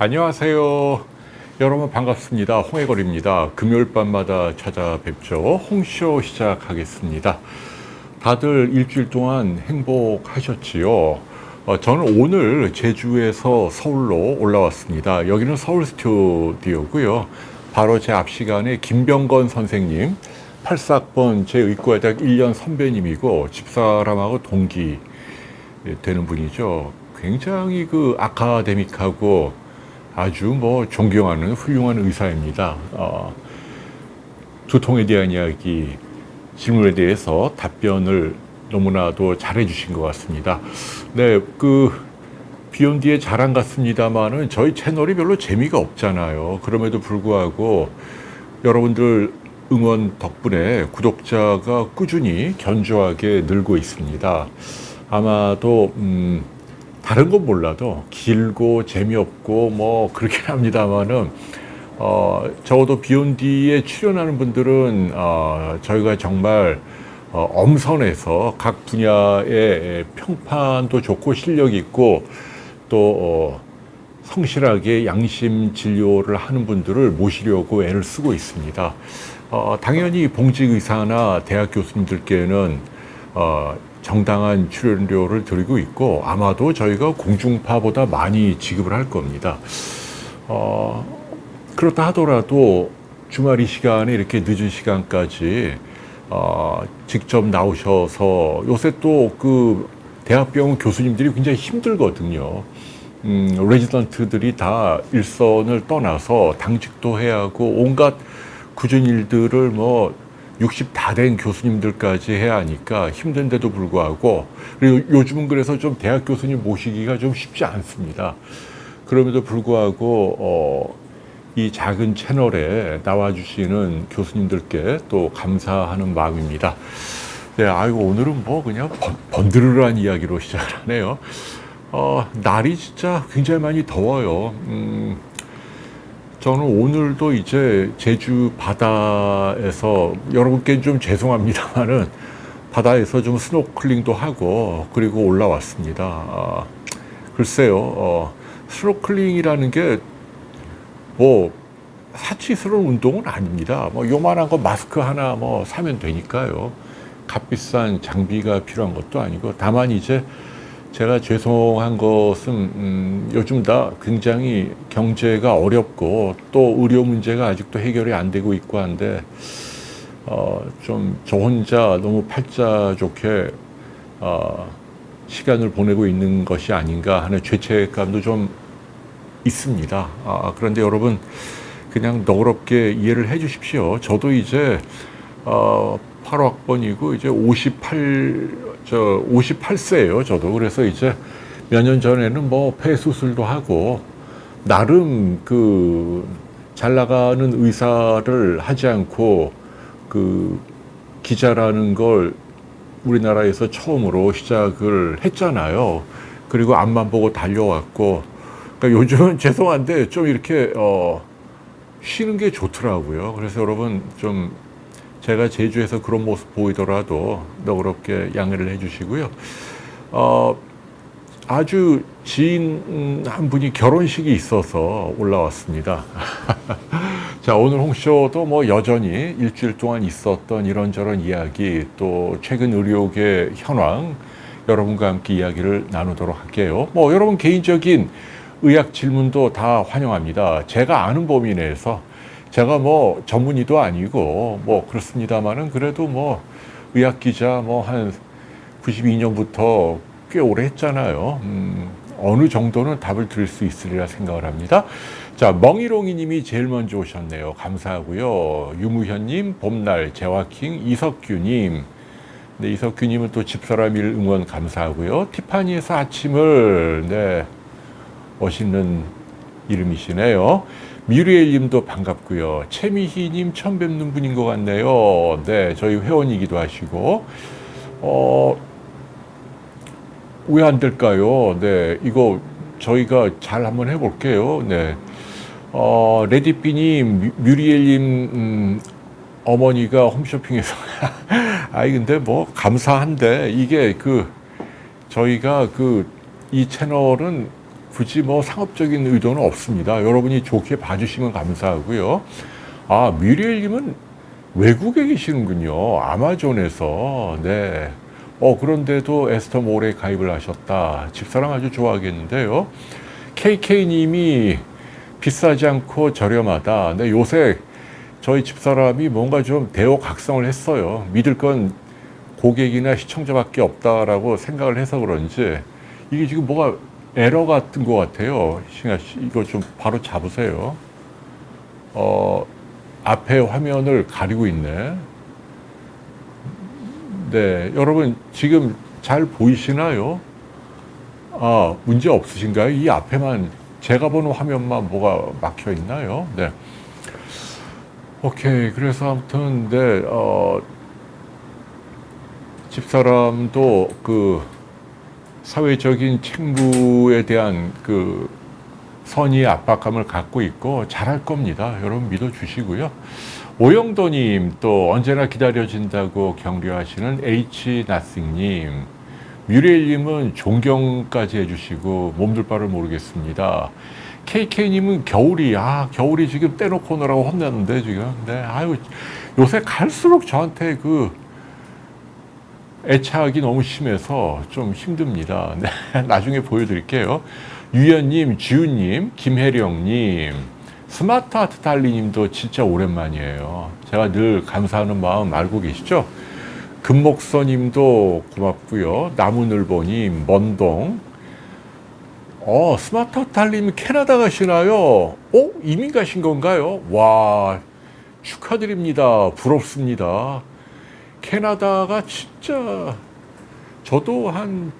안녕하세요. 여러분 반갑습니다. 홍해걸입니다. 금요일 밤마다 찾아뵙죠. 홍쇼 시작하겠습니다. 다들 일주일 동안 행복하셨지요? 저는 오늘 제주에서 서울로 올라왔습니다. 여기는 서울 스튜디오고요. 바로 제 앞 시간에 김병건 선생님, 84학번 제 의과대학 1년 선배님이고 집사람하고 동기 되는 분이죠. 굉장히 아카데믹하고 아주 존경하는 훌륭한 의사입니다. 두통에 대한 이야기, 질문에 대해서 답변을 너무나도 잘해 주신 것 같습니다. 네, 비욘디의 자랑 같습니다만은 저희 채널이 별로 재미가 없잖아요. 그럼에도 불구하고 여러분들 응원 덕분에 구독자가 꾸준히 견조하게 늘고 있습니다. 아마도 다른 건 몰라도 길고 재미없고 그렇긴 합니다만은 적어도 비욘디에 출연하는 분들은 저희가 정말 엄선해서 각 분야의 평판도 좋고 실력 있고 또 성실하게 양심 진료를 하는 분들을 모시려고 애를 쓰고 있습니다. 당연히 봉직 의사나 대학 교수님들께는 정당한 출연료를 드리고 있고 아마도 저희가 공중파보다 많이 지급을 할 겁니다. 그렇다 하더라도 주말 이 시간에 이렇게 늦은 시간까지 직접 나오셔서 요새 또 대학병원 교수님들이 굉장히 힘들거든요. 레지던트들이 다 일선을 떠나서 당직도 해야 하고 온갖 굳은 일들을 60 다 된 교수님들까지 해야 하니까 힘든데도 불구하고, 그리고 요즘은 그래서 좀 대학 교수님 모시기가 좀 쉽지 않습니다. 그럼에도 불구하고 이 작은 채널에 나와주시는 교수님들께 또 감사하는 마음입니다. 네, 오늘은 그냥 번드르르한 이야기로 시작을 하네요. 날이 진짜 굉장히 많이 더워요. 저는 오늘도 이제 제주 바다에서, 여러분께 좀 죄송합니다만은 바다에서 좀 스노클링도 하고 그리고 올라왔습니다. 글쎄요, 스노클링이라는 게 사치스러운 운동은 아닙니다. 요만한 거 마스크 하나 사면 되니까요. 값비싼 장비가 필요한 것도 아니고, 다만 이제 제가 죄송한 것은 요즘 다 굉장히 경제가 어렵고 또 의료 문제가 아직도 해결이 안 되고 있고 한데 좀 저 혼자 너무 팔자 좋게 시간을 보내고 있는 것이 아닌가 하는 죄책감도 좀 있습니다. 그런데 여러분 그냥 너그럽게 이해를 해 주십시오. 저도 이제 8학번이고 이제 58세예요, 저도. 그래서 이제 몇 년 전에는 폐 수술도 하고 나름 잘 나가는 의사를 하지 않고 기자라는 걸 우리나라에서 처음으로 시작을 했잖아요. 그리고 앞만 보고 달려왔고, 그러니까 요즘은 죄송한데 좀 이렇게 쉬는 게 좋더라고요. 그래서 여러분 좀 제가 제주에서 그런 모습 보이더라도 너그럽게 양해를 해주시고요. 아주 지인 한 분이 결혼식이 있어서 올라왔습니다. 자, 오늘 홍쇼도 여전히 일주일 동안 있었던 이런저런 이야기, 또 최근 의료계 현황 여러분과 함께 이야기를 나누도록 할게요. 여러분 개인적인 의학 질문도 다 환영합니다. 제가 아는 범위 내에서, 제가 전문의도 아니고 그렇습니다만은 그래도 의학 기자 한 92년부터 꽤 오래 했잖아요. 어느 정도는 답을 드릴 수 있으리라 생각을 합니다. 자, 멍이롱이님이 제일 먼저 오셨네요. 감사하고요. 유무현님, 봄날, 재화킹, 이석규님. 네, 이석규님은 또 집사람 일 응원 감사하고요. 티파니에서 아침을, 네, 멋있는 이름이시네요. 미르엘님도 반갑고요. 최미희님 처음 뵙는 분인 것 같네요. 네, 저희 회원이기도 하시고 왜 안 될까요? 네, 이거 저희가 잘 한번 해볼게요. 네, 레디비님, 뮤리엘님 어머니가 홈쇼핑에서 근데 감사한데 이게 저희가 이 채널은 굳이 뭐 상업적인 의도는 없습니다. 여러분이 좋게 봐주시면 감사하고요. 아, 뮤리엘님은 외국에 계시는군요. 아마존에서. 네. 그런데도 에스터몰에 가입을 하셨다. 집사람 아주 좋아하겠는데요. KK님이 비싸지 않고 저렴하다. 네, 요새 저희 집사람이 뭔가 좀 대호각성을 했어요. 믿을 건 고객이나 시청자밖에 없다라고 생각을 해서 그런지 이게 지금 뭐가 에러 같은 것 같아요. 신아 씨, 이거 좀 바로 잡으세요. 앞에 화면을 가리고 있네. 네, 여러분 지금 잘 보이시나요? 아, 문제 없으신가요? 이 앞에만 제가 보는 화면만 뭐가 막혀 있나요? 네. 오케이. 그래서 아무튼 네, 집사람도 그 사회적인 책무에 대한 그 선의의 압박감을 갖고 있고 잘할 겁니다. 여러분 믿어주시고요. 오영도님, 또 언제나 기다려진다고 격려하시는 H 나싱님, 뮤리엘님은 존경까지 해주시고 몸둘 바를 모르겠습니다. KK님은 겨울이 지금 떼놓고 오느라고 혼났는데 지금. 네, 아유, 요새 갈수록 저한테 그 애착이 너무 심해서 좀 힘듭니다. 네, 나중에 보여드릴게요. 유연님, 지훈님, 김혜령님, 스마트 아트 달리님도 진짜 오랜만이에요. 제가 늘 감사하는 마음 알고 계시죠? 금목서님도 고맙고요. 나무늘보님, 먼동. 스마트 아트 달리님 캐나다 가시나요? 이민 가신 건가요? 와, 축하드립니다. 부럽습니다. 캐나다가 진짜 저도 한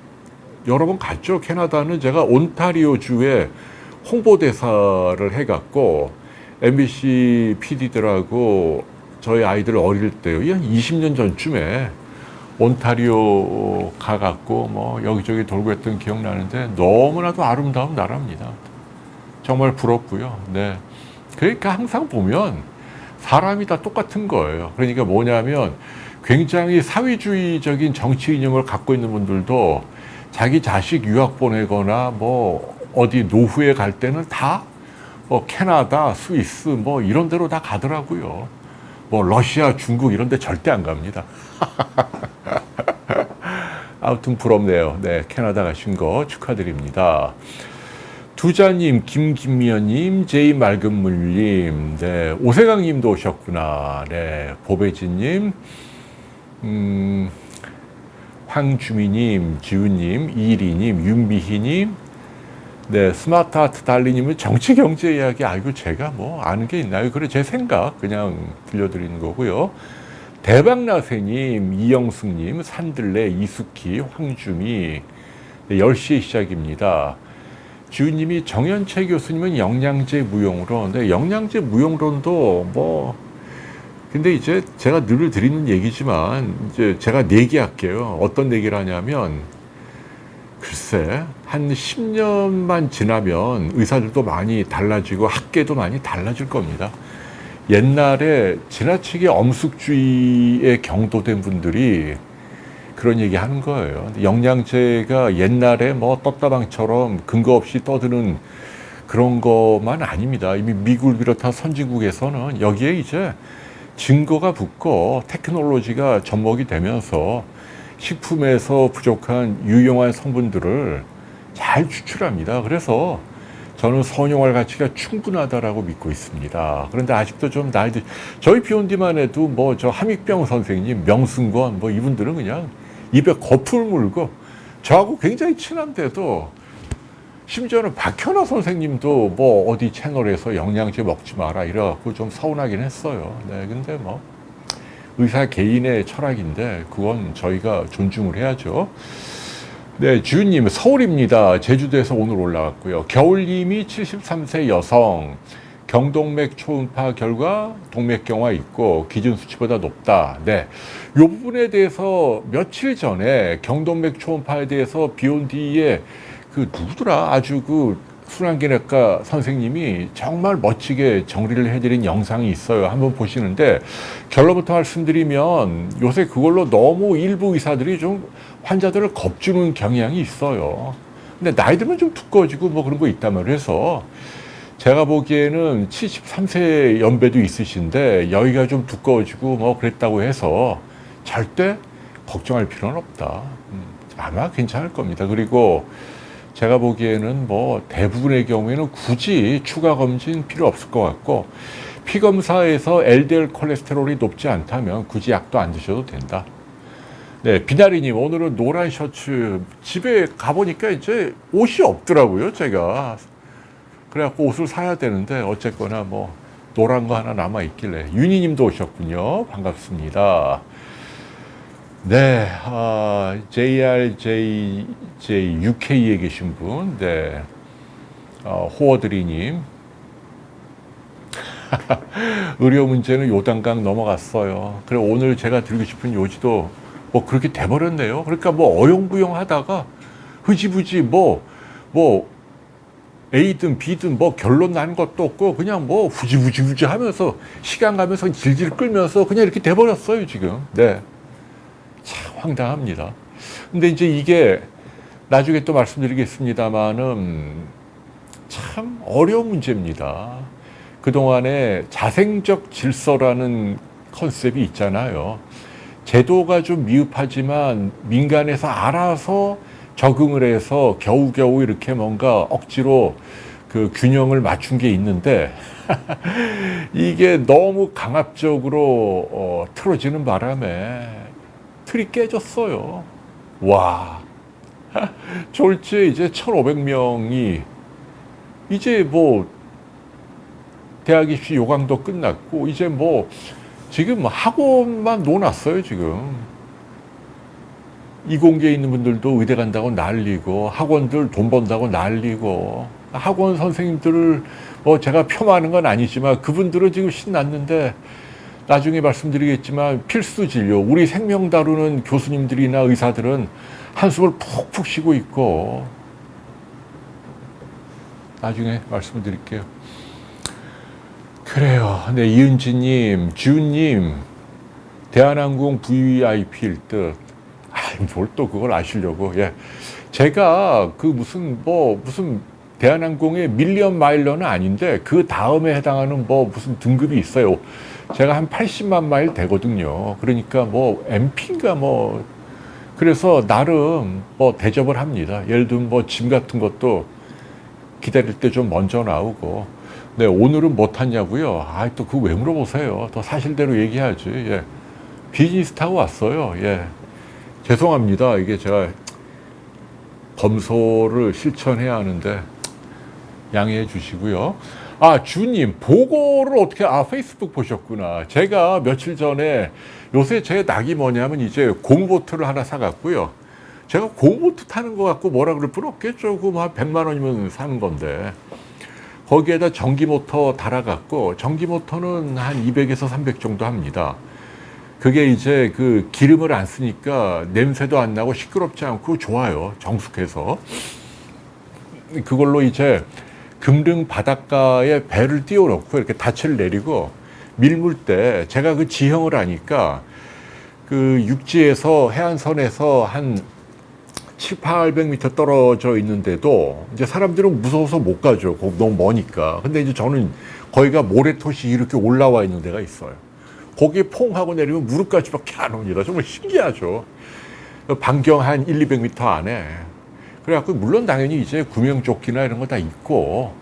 여러 번 갔죠. 캐나다는 제가 온타리오주에 홍보대사를 해갖고 MBC PD들하고 저희 아이들 어릴 때요, 한 20년 전쯤에 온타리오 가갖고 뭐 여기저기 돌고 했던 기억나는데 너무나도 아름다운 나라입니다. 정말 부럽고요. 네. 그러니까 항상 보면 사람이 다 똑같은 거예요. 그러니까 뭐냐면 굉장히 사회주의적인 정치 이념을 갖고 있는 분들도 자기 자식 유학 보내거나 뭐 어디 노후에 갈 때는 다 캐나다, 스위스 뭐 이런 데로 다 가더라고요. 뭐 러시아, 중국 이런 데 절대 안 갑니다. 아무튼 부럽네요. 네, 캐나다 가신 거 축하드립니다. 두자님, 김기미연님, 제이 맑은물님, 네, 오세강님도 오셨구나. 네, 보배진님, 황주미님, 지훈님, 이리님, 윤비희님, 네, 스마트 아트 달리님은 정치 경제 이야기, 아이고 제가 뭐 아는 게 있나요? 그래, 제 생각 그냥 들려드리는 거고요. 대박나세님, 이영숙님, 산들레, 이숙희, 황주미, 네, 10시에 시작입니다. 지훈님이 정연채 교수님은 영양제 무용론, 네, 영양제 무용론도 뭐 근데 이제 제가 늘 드리는 얘기지만 이제 제가 내기할게요. 어떤 얘기를 하냐면 글쎄 한 10년만 지나면 의사들도 많이 달라지고 학계도 많이 달라질 겁니다. 옛날에 지나치게 엄숙주의에 경도된 분들이 그런 얘기 하는 거예요. 영양제가 옛날에 뭐 떴다방처럼 근거 없이 떠드는 그런 것만 아닙니다. 이미 미국을 비롯한 선진국에서는 여기에 이제 증거가 붙고 테크놀로지가 접목이 되면서 식품에서 부족한 유용한 성분들을 잘 추출합니다. 그래서 저는 선용할 가치가 충분하다라고 믿고 있습니다. 그런데 아직도 좀 나이들, 저희 비욘디만 해도 뭐 저 함익병 선생님, 명승권 뭐 이분들은 그냥 입에 거품을 물고 저하고 굉장히 친한데도 심지어는 박현아 선생님도 뭐 어디 채널에서 영양제 먹지 마라 이래갖고 좀 서운하긴 했어요. 네, 근데 뭐 의사 개인의 철학인데 그건 저희가 존중을 해야죠. 네, 주윤님 서울입니다. 제주도에서 오늘 올라왔고요. 겨울님이 73세 여성, 경동맥 초음파 결과 동맥경화 있고 기준 수치보다 높다. 네, 이 부분에 대해서 며칠 전에 경동맥 초음파에 대해서 비욘디의 그 누구더라 아주 그 순환기내과 선생님이 정말 멋지게 정리를 해드린 영상이 있어요. 한번 보시는데 결론부터 말씀드리면 요새 그걸로 너무 일부 의사들이 좀 환자들을 겁주는 경향이 있어요. 근데 나이 들면 좀 두꺼워지고 뭐 그런 거 있단 말이에요. 그래서 제가 보기에는 73세 연배도 있으신데 여기가 좀 두꺼워지고 뭐 그랬다고 해서 절대 걱정할 필요는 없다. 아마 괜찮을 겁니다. 그리고 제가 보기에는 뭐 대부분의 경우에는 굳이 추가 검진 필요 없을 것 같고, 피 검사에서 LDL 콜레스테롤이 높지 않다면 굳이 약도 안 드셔도 된다. 네, 비나리님, 오늘은 노란 셔츠, 집에 가보니까 이제 옷이 없더라고요, 제가. 그래갖고 옷을 사야 되는데, 어쨌거나 뭐, 노란 거 하나 남아있길래. 윤희님도 오셨군요. 반갑습니다. 네, JRJJUK에 계신 분, 네, 호어드리님. 의료 문제는 요단강 넘어갔어요. 그래, 오늘 제가 드리고 싶은 요지도 뭐 그렇게 돼버렸네요. 그러니까 뭐 어영부영 하다가 흐지부지 뭐 A든 B든 뭐 결론 난 것도 없고 그냥 뭐 후지부지 하면서 시간 가면서 질질 끌면서 그냥 이렇게 돼버렸어요, 지금. 네. 참 황당합니다. 근데 이제 이게 나중에 또 말씀드리겠습니다만은 참 어려운 문제입니다. 그동안에 자생적 질서라는 컨셉이 있잖아요. 제도가 좀 미흡하지만 민간에서 알아서 적응을 해서 겨우겨우 이렇게 뭔가 억지로 그 균형을 맞춘 게 있는데 이게 너무 강압적으로 틀어지는 바람에 틀이 깨졌어요. 와. 졸지에 이제 1,500명이 이제 뭐 대학 입시 요강도 끝났고 이제 뭐 지금 학원만 놓아놨어요, 지금. 이공계에 있는 분들도 의대 간다고 난리고 학원들 돈 번다고 난리고 학원 선생님들을 뭐 제가 폄하하는 건 아니지만 그분들은 지금 신났는데 나중에 말씀드리겠지만 필수 진료, 우리 생명 다루는 교수님들이나 의사들은 한숨을 푹푹 쉬고 있고 나중에 말씀을 드릴게요. 그래요. 네, 이은지님, 지훈님, 대한항공 VVIP일 듯. 뭘 또 그걸 아시려고. 예. 제가 그 무슨 대한항공의 밀리언 마일러는 아닌데 그 다음에 해당하는 뭐 무슨 등급이 있어요. 제가 한 80만 마일 되거든요. 그러니까 뭐 MP인가 뭐 그래서 나름 뭐 대접을 합니다. 예를 들면 뭐 짐 같은 것도 기다릴 때 좀 먼저 나오고. 네, 오늘은 뭐 탔냐고요? 또 그거 왜 물어보세요? 더 사실대로 얘기하지. 예. 비즈니스 타고 왔어요. 예. 죄송합니다. 이게 제가 검소를 실천해야 하는데 양해해 주시고요. 주님, 보고를 어떻게, 페이스북 보셨구나. 제가 며칠 전에 요새 제 낙이 뭐냐면 이제 고무보트를 하나 사갔고요. 제가 고무보트 타는 거 갖고 뭐라 그럴 필요 없겠죠. 그거 한 100만 원이면 사는 건데. 거기에다 전기모터 달아갖고, 전기모터는 한 200에서 300 정도 합니다. 그게 이제 그 기름을 안 쓰니까 냄새도 안 나고 시끄럽지 않고 좋아요. 정숙해서. 그걸로 이제 금릉 바닷가에 배를 띄워놓고 이렇게 닻을 내리고 밀물 때 제가 그 지형을 아니까 그 육지에서 해안선에서 한 700-800m 떨어져 있는데도 이제 사람들은 무서워서 못 가죠. 거기 너무 머니까. 근데 이제 저는 거기가 모래토시 이렇게 올라와 있는 데가 있어요. 거기에 퐁 하고 내리면 무릎까지밖에 안 옵니다. 정말 신기하죠. 반경 한 100-200m 안에. 그래갖고 물론 당연히 이제 구명조끼나 이런 거 다 입고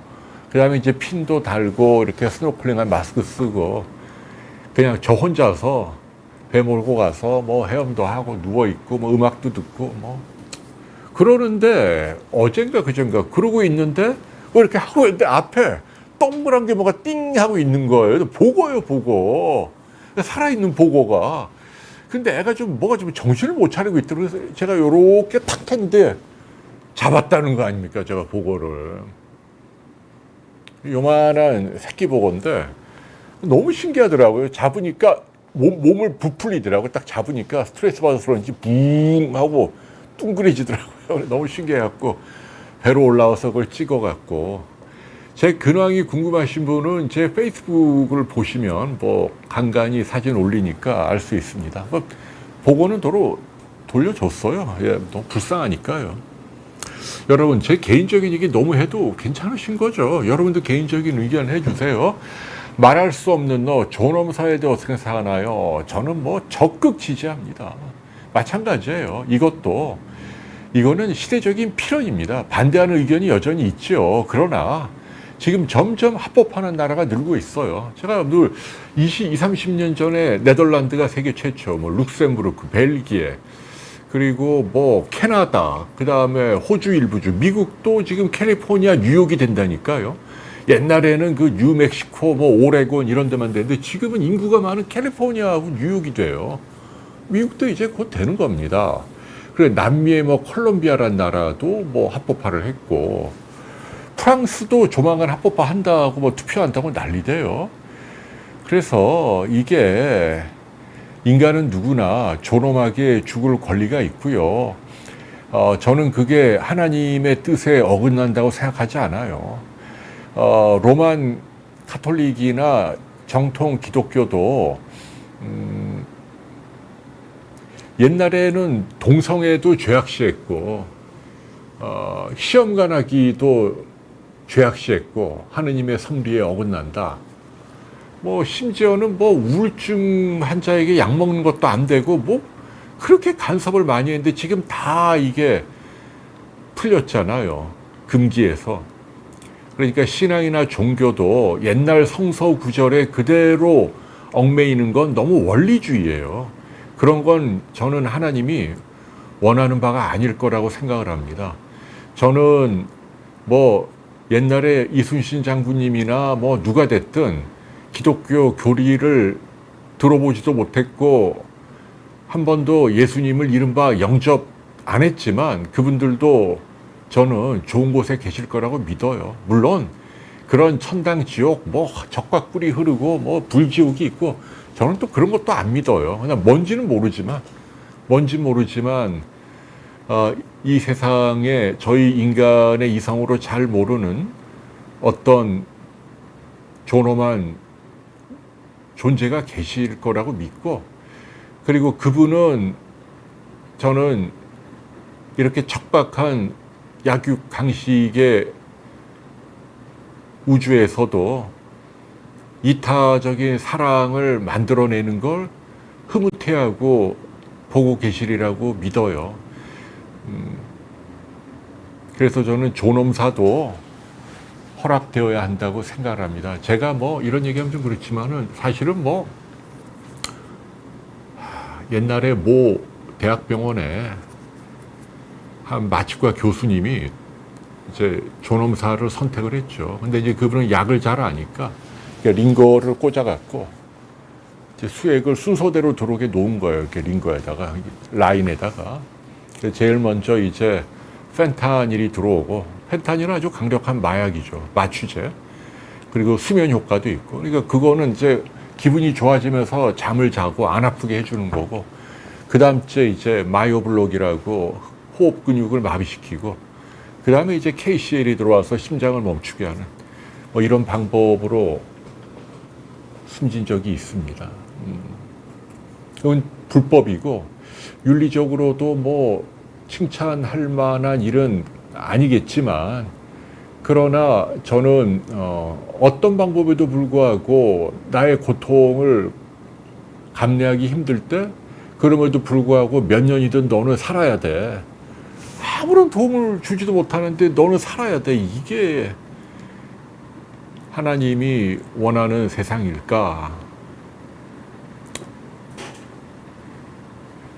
그 다음에 이제 핀도 달고 이렇게 스노클링한 마스크 쓰고 그냥 저 혼자서 배 몰고 가서 뭐 헤엄도 하고 누워있고 뭐 음악도 듣고 뭐 그러는데 어젠가 그젠가 그러고 있는데 뭐 이렇게 하고 있는데 앞에 동그란 게 뭐가 띵 하고 있는 거예요. 보고요, 보고. 살아있는 보고가. 근데 애가 좀 뭐가 좀 정신을 못 차리고 있더라고요. 그래서 제가 요렇게 탁 했는데 잡았다는 거 아닙니까? 제가 보고를. 요만한 새끼 보고인데 너무 신기하더라고요. 잡으니까 몸을 부풀리더라고요. 딱 잡으니까 스트레스 받아서 그런지 붕 하고 뚱그레지더라고요. 너무 신기해갖고 배로 올라와서 그걸 찍어갖고 제 근황이 궁금하신 분은 제 페이스북을 보시면 뭐 간간히 사진 올리니까 알 수 있습니다. 뭐 보고는 도로 돌려줬어요. 예, 너무 불쌍하니까요. 여러분, 제 개인적인 얘기 너무 해도 괜찮으신 거죠? 여러분도 개인적인 의견 해주세요. 말할 수 없는 너, 존엄사에 대해 어떻게 생각하나요? 저는 뭐 적극 지지합니다. 마찬가지예요. 이거는 시대적인 필연입니다. 반대하는 의견이 여전히 있죠. 그러나 지금 점점 합법화하는 나라가 늘고 있어요. 제가 늘 20, 30년 전에 네덜란드가 세계 최초, 뭐 룩셈부르크, 벨기에, 그리고 뭐 캐나다, 그 다음에 호주 일부주, 미국도 지금 캘리포니아, 뉴욕이 된다니까요. 옛날에는 그 뉴멕시코, 뭐 오레곤 이런 데만 되는데 지금은 인구가 많은 캘리포니아하고 뉴욕이 돼요. 미국도 이제 곧 되는 겁니다. 그래, 남미의 뭐 콜롬비아란 나라도 뭐 합법화를 했고, 프랑스도 조만간 합법화 한다고 뭐 투표한다고 난리대요. 그래서 이게 인간은 누구나 존엄하게 죽을 권리가 있고요. 저는 그게 하나님의 뜻에 어긋난다고 생각하지 않아요. 로만 카톨릭이나 정통 기독교도 옛날에는 동성애도 죄악시했고 시험관하기도 죄악시했고 하느님의 섭리에 어긋난다. 뭐 심지어는 뭐 우울증 환자에게 약 먹는 것도 안 되고 뭐 그렇게 간섭을 많이 했는데 지금 다 이게 풀렸잖아요. 금기에서. 그러니까 신앙이나 종교도 옛날 성서 구절에 그대로 얽매이는 건 너무 원리주의예요. 그런 건 저는 하나님이 원하는 바가 아닐 거라고 생각을 합니다. 저는 뭐 옛날에 이순신 장군님이나 뭐 누가 됐든 기독교 교리를 들어보지도 못했고 한 번도 예수님을 이른바 영접 안 했지만 그분들도 저는 좋은 곳에 계실 거라고 믿어요. 물론 그런 천당 지옥 뭐 적과 꿀이 흐르고 뭐 불지옥이 있고 저는 또 그런 것도 안 믿어요. 그냥 뭔지는 모르지만 이 세상에 저희 인간의 이성으로 잘 모르는 어떤 존엄한 존재가 계실 거라고 믿고, 그리고 그분은 저는 이렇게 척박한 약육강식의 우주에서도 이타적인 사랑을 만들어내는 걸 흐뭇해하고 보고 계시리라고 믿어요. 그래서 저는 존엄사도 허락되어야 한다고 생각을 합니다. 제가 뭐 이런 얘기하면 좀 그렇지만은 사실은 뭐 옛날에 모 대학병원에 한 마취과 교수님이 이제 존엄사를 선택을 했죠. 근데 이제 그분은 약을 잘 아니까 링거를 꽂아갖고 이제 수액을 순서대로 들어오게 놓은 거예요. 이렇게 링거에다가 라인에다가. 제일 먼저 이제 펜타닐이 들어오고, 펜타닐은 아주 강력한 마약이죠. 마취제. 그리고 수면 효과도 있고. 그러니까 그거는 이제 기분이 좋아지면서 잠을 자고 안 아프게 해주는 거고, 그 다음째 이제 마이오블록이라고 호흡 근육을 마비시키고, 그 다음에 이제 KCL이 들어와서 심장을 멈추게 하는 뭐 이런 방법으로 숨진 적이 있습니다. 그건 불법이고 윤리적으로도 뭐 칭찬할 만한 일은 아니겠지만, 그러나 저는 어떤 방법에도 불구하고 나의 고통을 감내하기 힘들 때, 그럼에도 불구하고 몇 년이든 너는 살아야 돼. 아무런 도움을 주지도 못하는데 너는 살아야 돼. 이게 하나님이 원하는 세상일까?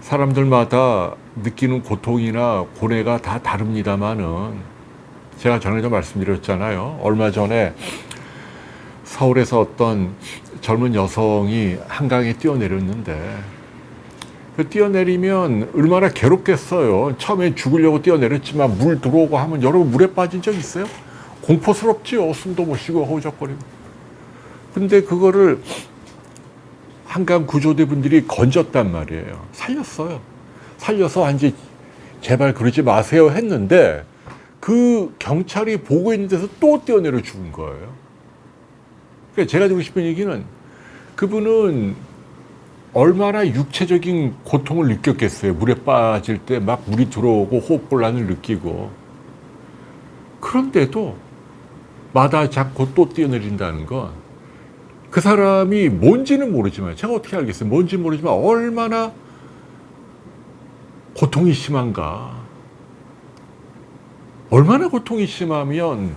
사람들마다 느끼는 고통이나 고뇌가 다 다릅니다만은, 제가 전에도 말씀드렸잖아요. 얼마 전에 서울에서 어떤 젊은 여성이 한강에 뛰어내렸는데, 그 뛰어내리면 얼마나 괴롭겠어요. 처음에 죽으려고 뛰어내렸지만 물 들어오고 하면, 여러분 물에 빠진 적 있어요? 공포스럽지요. 숨도 못 쉬고 허우적거리고. 근데 그거를 한강 구조대 분들이 건졌단 말이에요. 살렸어요. 살려서 이제 제발 그러지 마세요 했는데, 그 경찰이 보고 있는 데서 또 뛰어내려 죽은 거예요. 그러니까 제가 드리고 싶은 얘기는, 그분은 얼마나 육체적인 고통을 느꼈겠어요. 물에 빠질 때 막 물이 들어오고 호흡곤란을 느끼고. 그런데도 마다 잡고 또 뛰어내린다는 건 그 사람이 뭔지는 모르지만, 제가 어떻게 알겠어요? 뭔지 모르지만 얼마나 고통이 심한가. 얼마나 고통이 심하면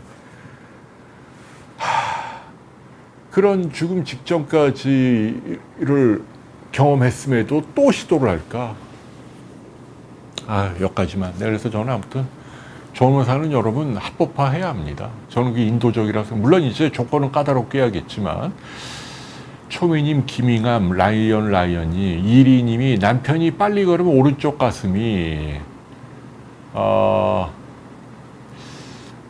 그런 죽음 직전까지를 경험했음에도 또 시도를 할까? 여기까지만. 그래서 저는 아무튼 전호사는 여러분 합법화해야 합니다. 저는 그게 인도적이라서, 물론 이제 조건은 까다롭게 해야겠지만, 초미님, 김잉암, 라이언이, 이리님이 남편이 빨리 걸으면 오른쪽 가슴이,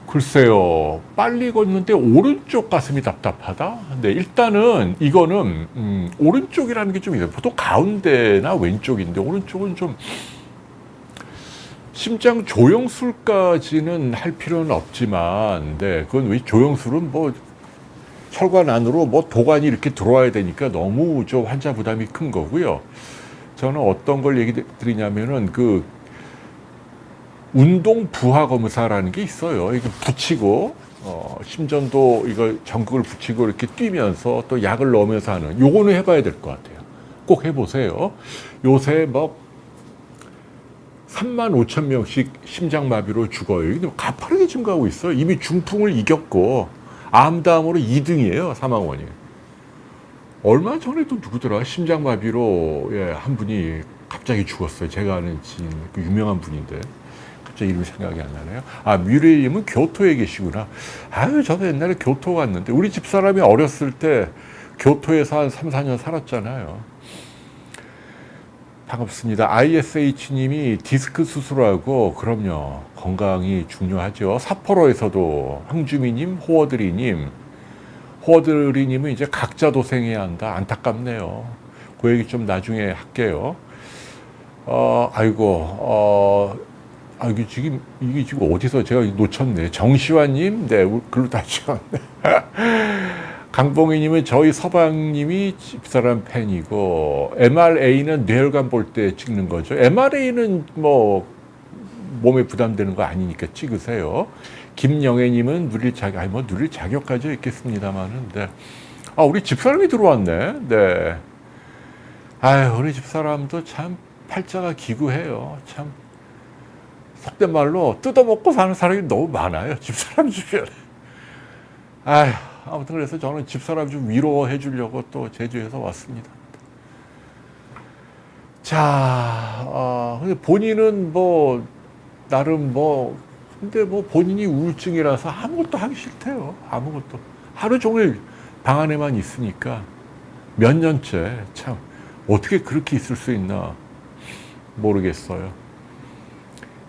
글쎄요, 빨리 걷는데 오른쪽 가슴이 답답하다? 근데 일단은 이거는, 오른쪽이라는 게 좀 있어요. 보통 가운데나 왼쪽인데, 오른쪽은 좀, 심장 조영술까지는 할 필요는 없지만, 네, 그건 왜 조영술은 뭐 혈관 안으로 뭐 도관이 이렇게 들어와야 되니까 너무 좀 환자 부담이 큰 거고요. 저는 어떤 걸 얘기 드리냐면은 그 운동 부하 검사라는 게 있어요. 이거 붙이고 심전도 이거 전극을 붙이고 이렇게 뛰면서 또 약을 넣으면서 하는, 요거는 해봐야 될 것 같아요. 꼭 해보세요. 요새 뭐 35,000명씩 심장마비로 죽어요. 근데 가파르게 증가하고 있어요. 이미 중풍을 이겼고 암담으로 2등이에요, 사망원이. 얼마 전에도 누구더라, 심장마비로 한 분이 갑자기 죽었어요. 제가 아는 지인, 그 유명한 분인데 갑자기 이름이 생각이 안 나네요. 뮤레이님은 교토에 계시구나. 저도 옛날에 교토 갔는데, 우리 집사람이 어렸을 때 교토에서 한 3, 4년 살았잖아요. 반갑습니다. ISH님이 디스크 수술하고, 그럼요, 건강이 중요하죠. 삿포로에서도 황주미님, 호어드리님은 이제 각자 도생해야 한다. 안타깝네요. 그 얘기 좀 나중에 할게요. 이게 지금 어디서 제가 놓쳤네. 정시환님, 네, 글로 다 찍었네. 강봉희님은 저희 서방님이 집사람 팬이고, MRA는 뇌혈관 볼 때 찍는 거죠. MRA는 뭐 몸에 부담되는 거 아니니까 찍으세요. 김영애님은 누릴 자격까지 있겠습니다만은, 네. 우리 집사람이 들어왔네. 네. 우리 집사람도 참 팔자가 기구해요. 참 속된 말로 뜯어먹고 사는 사람이 너무 많아요, 집사람 주변에. 아무튼 그래서 저는 집사람 좀 위로해 주려고 또 제주에서 왔습니다. 자, 근데 본인은 뭐 나름 근데 본인이 우울증이라서 아무것도 하기 싫대요. 아무것도. 하루 종일 방 안에만 있으니까 몇 년째. 참 어떻게 그렇게 있을 수 있나 모르겠어요.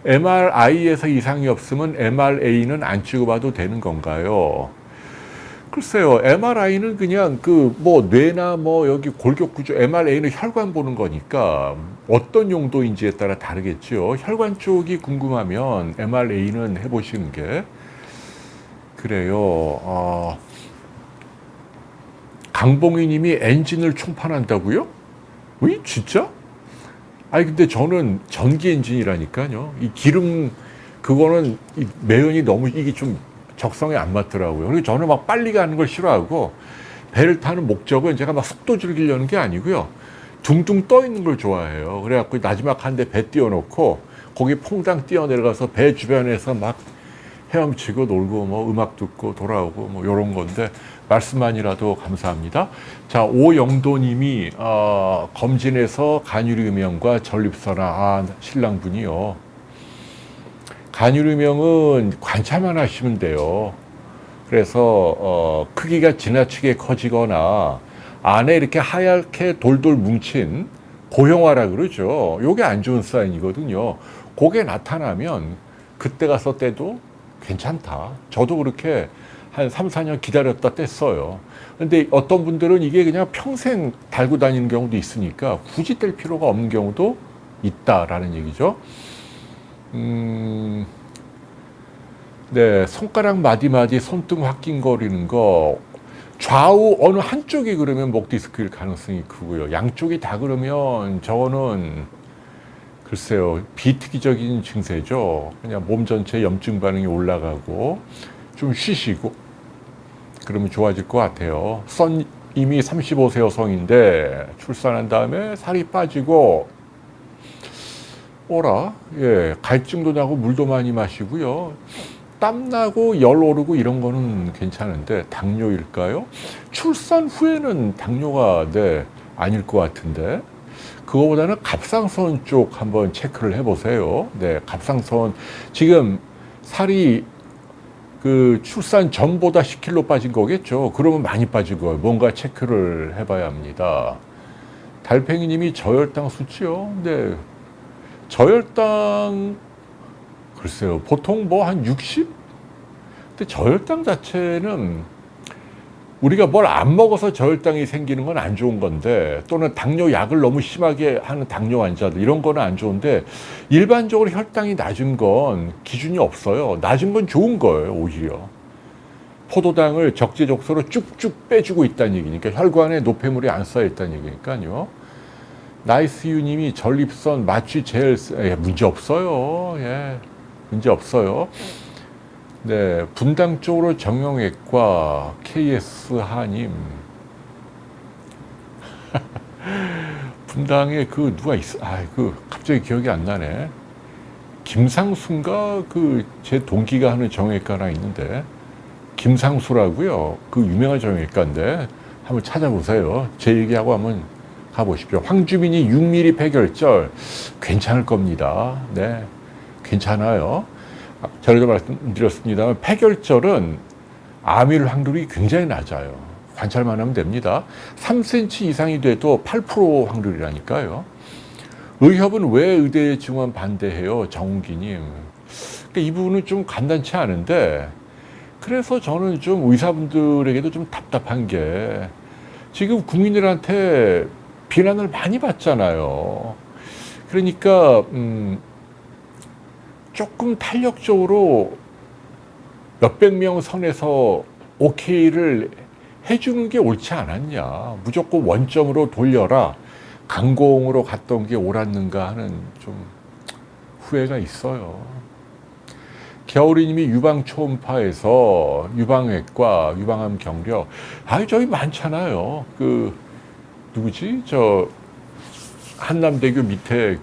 MRI에서 이상이 없으면 MRA는 안 찍어봐도 되는 건가요? 글쎄요, MRI는 그냥 뇌나 여기 골격구조, MRA는 혈관 보는 거니까 어떤 용도인지에 따라 다르겠죠. 혈관 쪽이 궁금하면 MRA는 해보시는 게 그래요. 강봉희 님이 엔진을 충판한다고요? 왜, 진짜? 근데 저는 전기 엔진이라니까요. 이 기름, 그거는 매연이 너무 이게 좀 적성에 안 맞더라고요. 그리고 저는 막 빨리 가는 걸 싫어하고, 배를 타는 목적은 제가 막 속도 즐기려는 게 아니고요. 둥둥 떠 있는 걸 좋아해요. 그래갖고 마지막 한 대 배 띄워놓고 거기 퐁당 뛰어내려가서 배 주변에서 막 헤엄치고 놀고 음악 듣고 돌아오고 요런 건데, 말씀만이라도 감사합니다. 자, 오영도님이 검진에서 간유류명과 전립선화, 신랑분이요. 간유류명은 관찰만 하시면 돼요. 그래서 크기가 지나치게 커지거나 안에 이렇게 하얗게 돌돌 뭉친 고형화라 그러죠. 요게 안 좋은 사인이거든요. 그게 나타나면 그때 가서 떼도 괜찮다. 저도 그렇게 한 3, 4년 기다렸다 뗐어요. 근데 어떤 분들은 이게 그냥 평생 달고 다니는 경우도 있으니까 굳이 뗄 필요가 없는 경우도 있다라는 얘기죠. 네, 손가락 마디마디 손등 확긴거리는 거, 좌우 어느 한쪽이 그러면 목 디스크일 가능성이 크고요. 양쪽이 다 그러면 저거는 글쎄요, 비특이적인 증세죠. 그냥 몸 전체 염증 반응이 올라가고 좀 쉬시고 그러면 좋아질 것 같아요. 선 이미 35세 여성인데 출산한 다음에 살이 빠지고 갈증도 나고 물도 많이 마시고요. 땀 나고 열 오르고 이런 거는 괜찮은데 당뇨일까요? 출산 후에는 당뇨가 아닐 것 같은데 그거보다는 갑상선 쪽 한번 체크를 해보세요. 네, 갑상선 지금 살이 그 출산 전보다 10kg 빠진 거겠죠. 그러면 많이 빠진 거예요. 뭔가 체크를 해봐야 합니다. 달팽이님이 저혈당 수치요. 네, 저혈당 글쎄요. 보통 뭐 한 60? 근데 저혈당 자체는 우리가 뭘 안 먹어서 저혈당이 생기는 건 안 좋은 건데 또는 당뇨 약을 너무 심하게 하는 당뇨 환자들 이런 거는 안 좋은데 일반적으로 혈당이 낮은 건 기준이 없어요. 낮은 건 좋은 거예요. 오히려. 포도당을 적재적소로 쭉쭉 빼주고 있다는 얘기니까 혈관에 노폐물이 안 쌓여있다는 얘기니까요. 나이스유님이 전립선 마취 젤 문제 없어요. 예, 문제 없어요. 네, 분당 쪽으로 정형외과 KS 하님. 분당에 그 누가 있어? 갑자기 기억이 안 나네. 김상수인가 제 동기가 하는 정형외과가 있는데 김상수라고요. 그 유명한 정형외과인데 한번 찾아보세요. 제 얘기하고 한번 가보십시오. 황주민이 6mm 폐결절 괜찮을 겁니다. 네, 괜찮아요. 전에도 말씀드렸습니다만 폐결절은 암일 확률이 굉장히 낮아요. 관찰만 하면 됩니다. 3cm 이상이 돼도 8% 확률이라니까요. 의협은 왜 의대 증원 반대해요? 정웅기님. 그러니까 이 부분은 좀 간단치 않은데 그래서 저는 좀 의사분들에게도 좀 답답한 게 지금 국민들한테 비난을 많이 받잖아요. 그러니까 조금 탄력적으로 몇백 명 선에서 오케이를 해주는 게 옳지 않았냐. 무조건 원점으로 돌려라. 강공으로 갔던 게 옳았는가 하는 좀 후회가 있어요. 겨울이님이 유방 초음파에서 유방외과, 유방암 경력. 저기 많잖아요. 누구지? 한남대교 밑에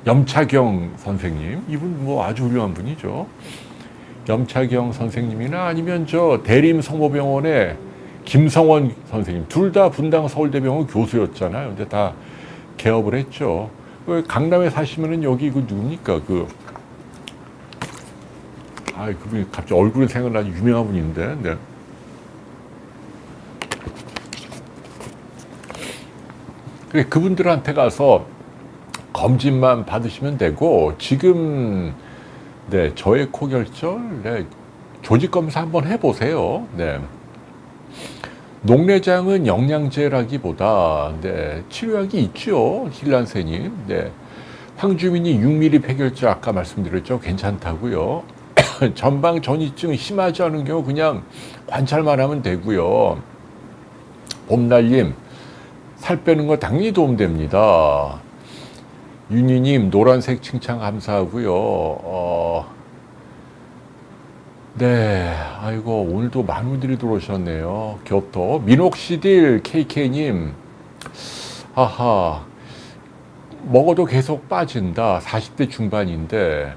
염차경 선생님. 이분 뭐 아주 훌륭한 분이죠. 염차경 선생님이나 아니면 대림 성모병원의 김성원 선생님. 둘 다 분당 서울대병원 교수였잖아요. 근데 다 개업을 했죠. 강남에 사시면은 여기 누굽니까? 그분이 갑자기 얼굴이 생각나는 유명한 분인데. 네. 그분들한테 가서 검진만 받으시면 되고 지금 저의 코결절 조직검사 한번 해보세요. 네. 녹내장은 영양제라기보다 치료약이 있죠. 힐란세님. 황주민이 6mm 폐결절 아까 말씀드렸죠. 괜찮다고요. 전방 전이증 심하지 않은 경우 그냥 관찰만 하면 되고요. 봄날님 살 빼는 거 당연히 도움됩니다. 윤희님 노란색 칭찬 감사하고요. 아이고 오늘도 많은 분들이 들어오셨네요. 교토 민옥시딜 KK님 먹어도 계속 빠진다. 40대 중반인데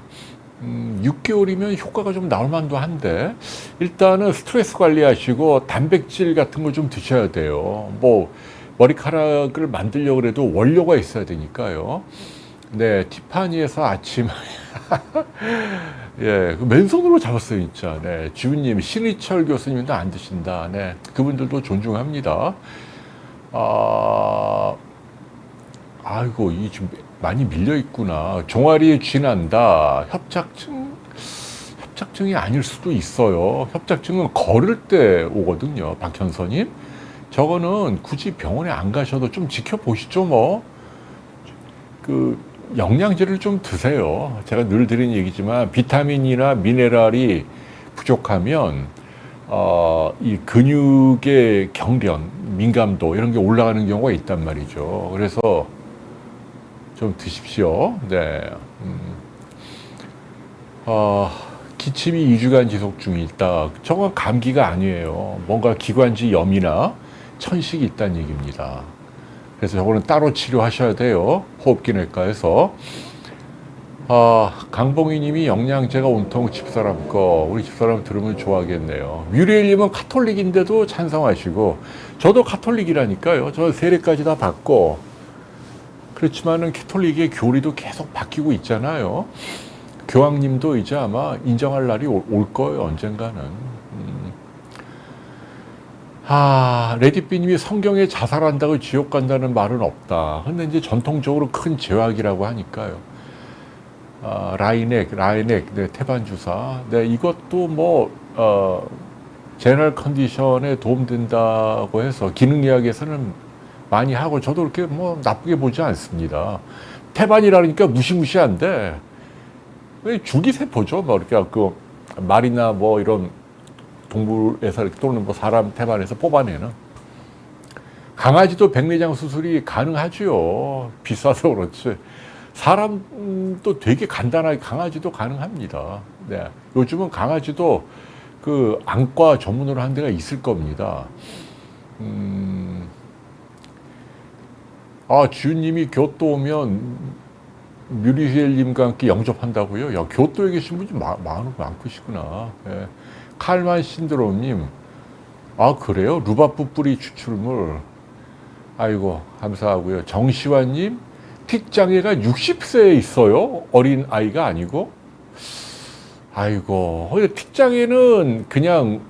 6개월이면 효과가 좀 나올 만도 한데 일단은 스트레스 관리하시고 단백질 같은 거 좀 드셔야 돼요. 뭐 머리카락을 만들려고 해도 원료가 있어야 되니까요. 티파니에서 아침 맨손으로 잡았어요 진짜. 주윤님 신희철 교수님도 안 드신다. 그분들도 존중합니다. 아이고 이 좀 많이 밀려 있구나. 종아리에 쥐난다. 협착증이 아닐 수도 있어요. 협착증은 걸을 때 오거든요. 박현서님. 저거는 굳이 병원에 안 가셔도 좀 지켜보시죠 뭐. 영양제를 좀 드세요. 제가 늘 드리는 얘기지만 비타민이나 미네랄이 부족하면 이 근육의 경련, 민감도 이런 게 올라가는 경우가 있단 말이죠. 그래서 좀 드십시오. 네. 기침이 2주간 지속 중이다. 저건 감기가 아니에요. 뭔가 기관지 염이나 천식이 있다는 얘기입니다. 그래서 저거는 따로 치료하셔야 돼요. 호흡기내과에서. 강봉희 님이 영양제가 온통 집사람 거, 우리 집사람 들으면 좋아하겠네요. 뮤리엘 님은 카톨릭인데도 찬성하시고, 저도 카톨릭이라니까요. 저 세례까지 다 받고, 그렇지만은 캐톨릭의 교리도 계속 바뀌고 있잖아요. 교황님도 이제 아마 인정할 날이 올 거예요, 언젠가는. 레디비님이 성경에 자살한다고 지옥 간다는 말은 없다. 근데 이제 전통적으로 큰 죄악이라고 하니까요. 라이넥, 네, 태반주사. 네, 이것도 뭐, 제너럴 컨디션에 도움된다고 해서 기능의학에서는 많이 하고 저도 그렇게 뭐 나쁘게 보지 않습니다. 태반이라니까 무시무시한데, 줄기세포죠. 뭐, 이렇게 말이나 뭐 이런 동물에서 또는 뭐 사람 태반에서 뽑아내는. 강아지도 백내장 수술이 가능하지요. 비싸서 그렇지. 사람도 되게 간단하게 강아지도 가능합니다. 네. 요즘은 강아지도 그 안과 전문으로 한 데가 있을 겁니다. 주님이 교토 오면 뮤리엘님과 함께 영접한다고요? 야, 교토에 계신 분이 많으시구나. 네. 칼만 신드롬님, 그래요? 루바프 뿌리 추출물. 아이고, 감사하고요. 정시환님, 틱장애가 60세에 있어요? 어린 아이가 아니고? 아이고, 틱장애는 그냥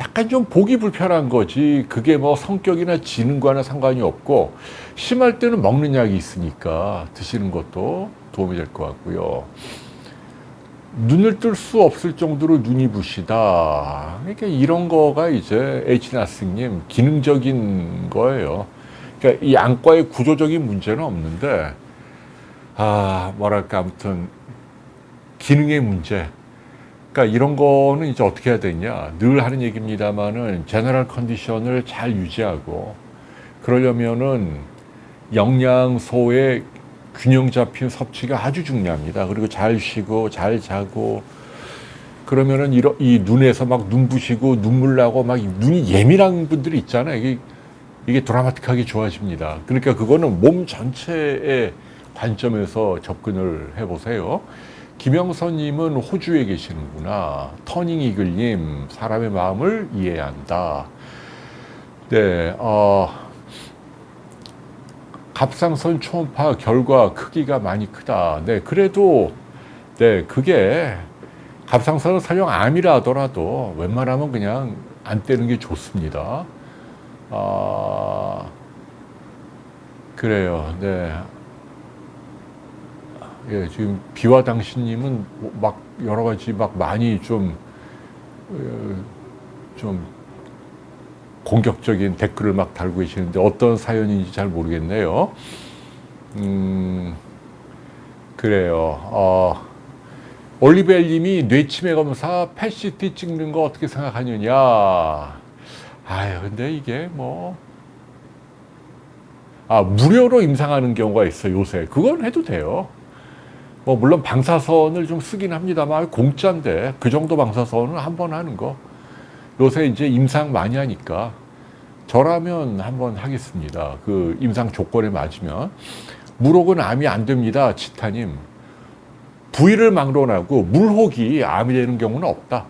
약간 좀 보기 불편한 거지. 그게 뭐 성격이나 지능과는 상관이 없고, 심할 때는 먹는 약이 있으니까 드시는 것도 도움이 될 것 같고요. 눈을 뜰 수 없을 정도로 눈이 부시다. 그러니까 이런 거가 이제 H나스님 기능적인 거예요. 그러니까 이 안과의 구조적인 문제는 없는데, 뭐랄까, 아무튼, 기능의 문제. 그러니까 이런 거는 이제 어떻게 해야 되냐. 늘 하는 얘기입니다만은, 제너럴 컨디션을 잘 유지하고, 그러려면은 영양소의 균형 잡힌 섭취가 아주 중요합니다. 그리고 잘 쉬고, 잘 자고, 그러면은 이 눈에서 막 눈부시고, 눈물 나고, 막 눈이 예민한 분들이 있잖아요. 이게 드라마틱하게 좋아집니다. 그러니까 그거는 몸 전체의 관점에서 접근을 해보세요. 김영선님은 호주에 계시는구나. 터닝이글님, 사람의 마음을 이해해야 한다. 네, 갑상선 초음파 결과 크기가 많이 크다. 네, 그래도, 네, 그게 갑상선은 설령 암이라 하더라도 웬만하면 그냥 안 떼는 게 좋습니다. 그래요. 네. 예, 지금 비와 당신님은 막 여러 가지 막 많이 좀 공격적인 댓글을 막 달고 계시는데 어떤 사연인지 잘 모르겠네요. 그래요. 올리벨님이 뇌치매 검사 펫CT 찍는 거 어떻게 생각하느냐. 근데 이게 뭐, 무료로 임상하는 경우가 있어요, 요새. 그건 해도 돼요. 뭐, 물론 방사선을 좀 쓰긴 합니다만, 공짜인데, 그 정도 방사선은 한 번 하는 거. 요새 이제 임상 많이 하니까, 저라면 한번 하겠습니다. 그 임상 조건에 맞으면. 물혹은 암이 안 됩니다, 치타님. 부위를 막론하고, 물혹이 암이 되는 경우는 없다.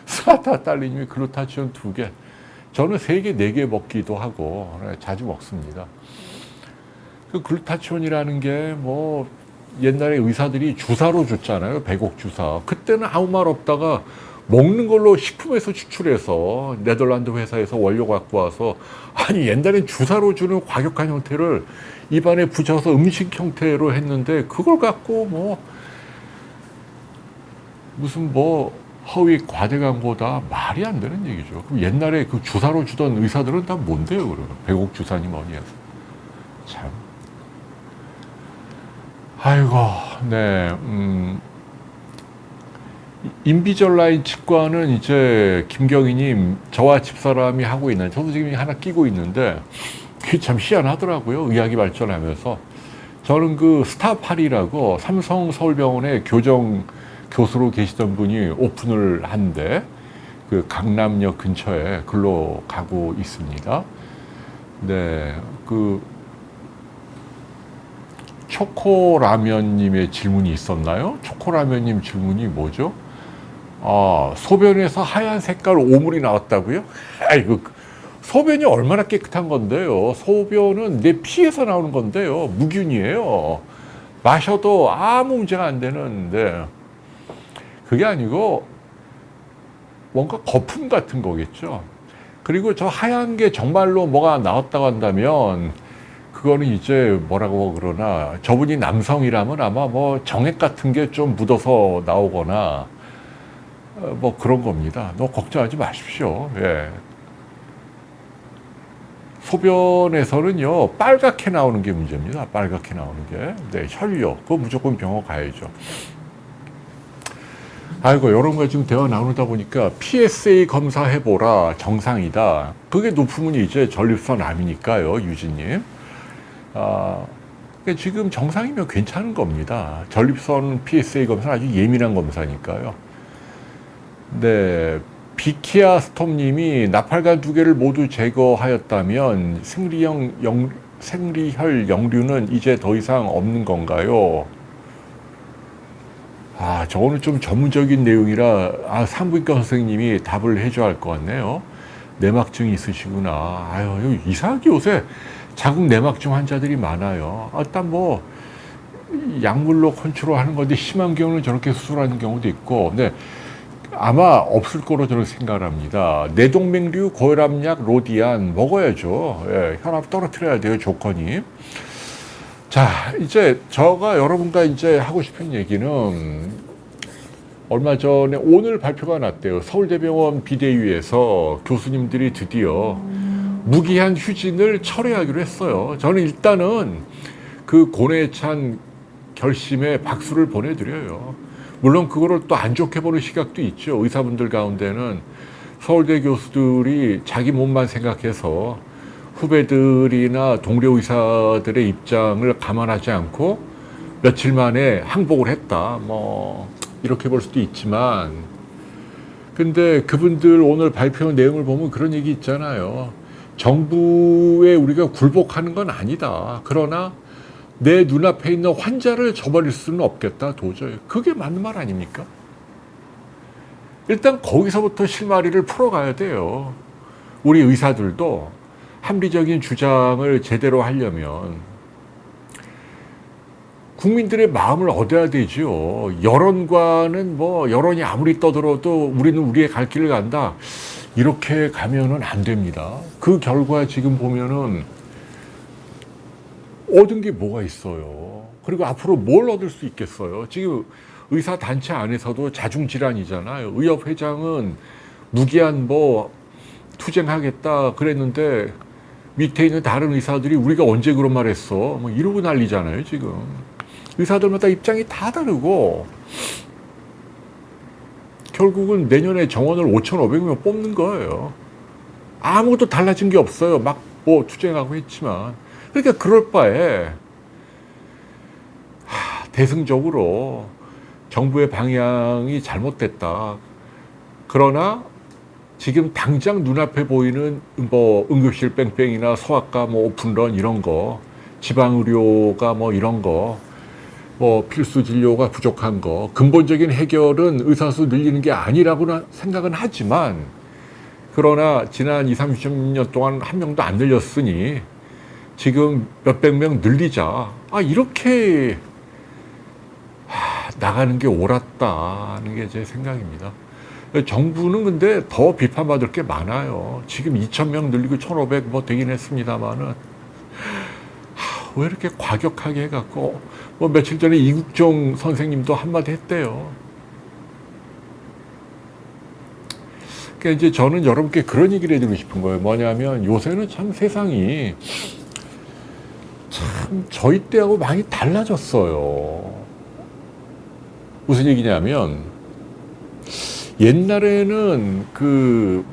스마타 딸리님이 글루타치온 2개. 저는 3개, 4개 먹기도 하고 자주 먹습니다. 그 글루타치온이라는 게 뭐 옛날에 의사들이 주사로 줬잖아요. 배곡 주사. 그때는 아무 말 없다가 먹는 걸로 식품에서 추출해서 네덜란드 회사에서 원료 갖고 와서 옛날엔 주사로 주는 과격한 형태를 입안에 붙여서 음식 형태로 했는데 그걸 갖고 뭐 무슨 뭐 허위 과대 광고다 말이 안 되는 얘기죠. 그럼 옛날에 그 주사로 주던 의사들은 다 뭔데요, 그러면? 배곡 주사님 어디에서? 참. 아이고, 네, 인비절라인 치과는 이제 김경희님, 저와 집사람이 하고 있는, 저도 지금 하나 끼고 있는데, 그게 참 희한하더라고요. 의학이 발전하면서. 저는 그 스타8이라고 삼성 서울병원에 교정 교수로 계시던 분이 오픈을 한데 그 강남역 근처에 글로 가고 있습니다. 네, 그 초코라면님의 질문이 있었나요? 초코라면님 질문이 뭐죠? 아, 소변에서 하얀 색깔 오물이 나왔다고요? 아이고, 소변이 얼마나 깨끗한 건데요. 소변은 내 피에서 나오는 건데요. 무균이에요. 마셔도 아무 문제가 안 되는데 그게 아니고 뭔가 거품 같은 거겠죠. 그리고 저 하얀 게 정말로 뭐가 나왔다고 한다면 그거는 이제 뭐라고 그러나 저분이 남성이라면 아마 뭐 정액 같은 게 좀 묻어서 나오거나 뭐 그런 겁니다. 너무 걱정하지 마십시오. 예. 소변에서는요 빨갛게 나오는 게 문제입니다. 빨갛게 나오는 게. 네, 혈뇨. 그거 무조건 병원 가야죠. 아이고, 이런 거 지금 대화 나누다 보니까 PSA 검사해보라, 정상이다. 그게 높으면 이제 전립선 암이니까요, 유진님. 아, 그러니까 지금 정상이면 괜찮은 겁니다. 전립선 PSA 검사는 아주 예민한 검사니까요. 네, 비키아 스톰님이 나팔관 2개를 모두 제거하였다면 생리혈 역류는 이제 더 이상 없는 건가요? 아, 저거는 좀 전문적인 내용이라 산부인과 선생님이 답을 해줘야 할 것 같네요. 내막증이 있으시구나. 아유, 이상하게 요새 자궁 내막증 환자들이 많아요. 일단 뭐 약물로 컨트롤하는 건데 심한 경우는 저렇게 수술하는 경우도 있고, 근데 아마 없을 거로 저는 생각을 합니다. 뇌동맥류 고혈압약 로디안 먹어야죠. 예, 혈압 떨어뜨려야 돼요, 조건이. 자, 이제 제가 여러분과 이제 하고 싶은 얘기는 얼마 전에 오늘 발표가 났대요. 서울대병원 비대위에서 교수님들이 드디어 무기한 휴진을 철회하기로 했어요. 저는 일단은 그 고뇌에 찬 결심에 박수를 보내드려요. 물론 그거를 또 안 좋게 보는 시각도 있죠. 의사분들 가운데는 서울대 교수들이 자기 몸만 생각해서 후배들이나 동료 의사들의 입장을 감안하지 않고 며칠 만에 항복을 했다. 뭐 이렇게 볼 수도 있지만, 근데 그분들 오늘 발표한 내용을 보면 그런 얘기 있잖아요. 정부에 우리가 굴복하는 건 아니다. 그러나 내 눈앞에 있는 환자를 저버릴 수는 없겠다. 도저히. 그게 맞는 말 아닙니까? 일단 거기서부터 실마리를 풀어가야 돼요. 우리 의사들도 합리적인 주장을 제대로 하려면 국민들의 마음을 얻어야 되죠. 여론과는 뭐 여론이 아무리 떠들어도 우리는 우리의 갈 길을 간다. 이렇게 가면은 안 됩니다. 그 결과 지금 보면은 얻은 게 뭐가 있어요. 그리고 앞으로 뭘 얻을 수 있겠어요. 지금 의사 단체 안에서도 자중질환이잖아요. 의협회장은 무기한 뭐 투쟁하겠다 그랬는데 밑에 있는 다른 의사들이 우리가 언제 그런 말 했어? 뭐 이러고 난리잖아요, 지금. 의사들마다 입장이 다 다르고, 결국은 내년에 정원을 5,500명 뽑는 거예요. 아무것도 달라진 게 없어요. 막 뭐 투쟁하고 했지만. 그러니까 그럴 바에, 대승적으로 정부의 방향이 잘못됐다. 그러나 지금 당장 눈앞에 보이는 뭐 응급실 뺑뺑이나 소아과 뭐 오픈런 이런 거, 지방의료가 뭐 이런 거, 뭐 필수 진료가 부족한 거, 근본적인 해결은 의사수 늘리는 게 아니라고 생각은 하지만, 그러나 지난 20, 30년 동안 한 명도 안 늘렸으니 지금 몇백 명 늘리자. 이렇게 나가는 게 옳았다는 게 제 생각입니다. 정부는 근데 더 비판받을 게 많아요. 지금 2,000명 늘리고 1,500 뭐 되긴 했습니다만은 왜 이렇게 과격하게 해갖고, 뭐 며칠 전에 이국종 선생님도 한마디 했대요. 그러니까 이제 저는 여러분께 그런 얘기를 해드리고 싶은 거예요. 뭐냐면 요새는 참 세상이 참 저희 때하고 많이 달라졌어요. 무슨 얘기냐면 옛날에는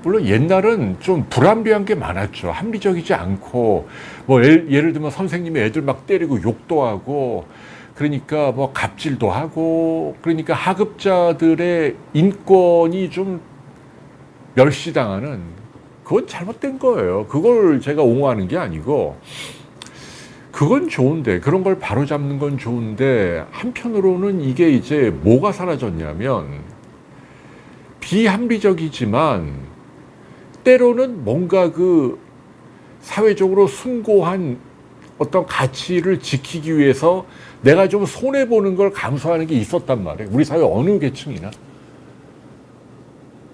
물론 옛날은 좀 불합리한 게 많았죠. 합리적이지 않고, 뭐 예를 들면 선생님이 애들 막 때리고 욕도 하고, 그러니까 뭐 갑질도 하고, 그러니까 하급자들의 인권이 좀 멸시당하는, 그건 잘못된 거예요. 그걸 제가 옹호하는 게 아니고, 그건 좋은데, 그런 걸 바로잡는 건 좋은데, 한편으로는 이게 이제 뭐가 사라졌냐면, 비합리적이지만, 때로는 뭔가 사회적으로 숭고한 어떤 가치를 지키기 위해서 내가 좀 손해보는 걸 감수하는 게 있었단 말이에요. 우리 사회 어느 계층이나.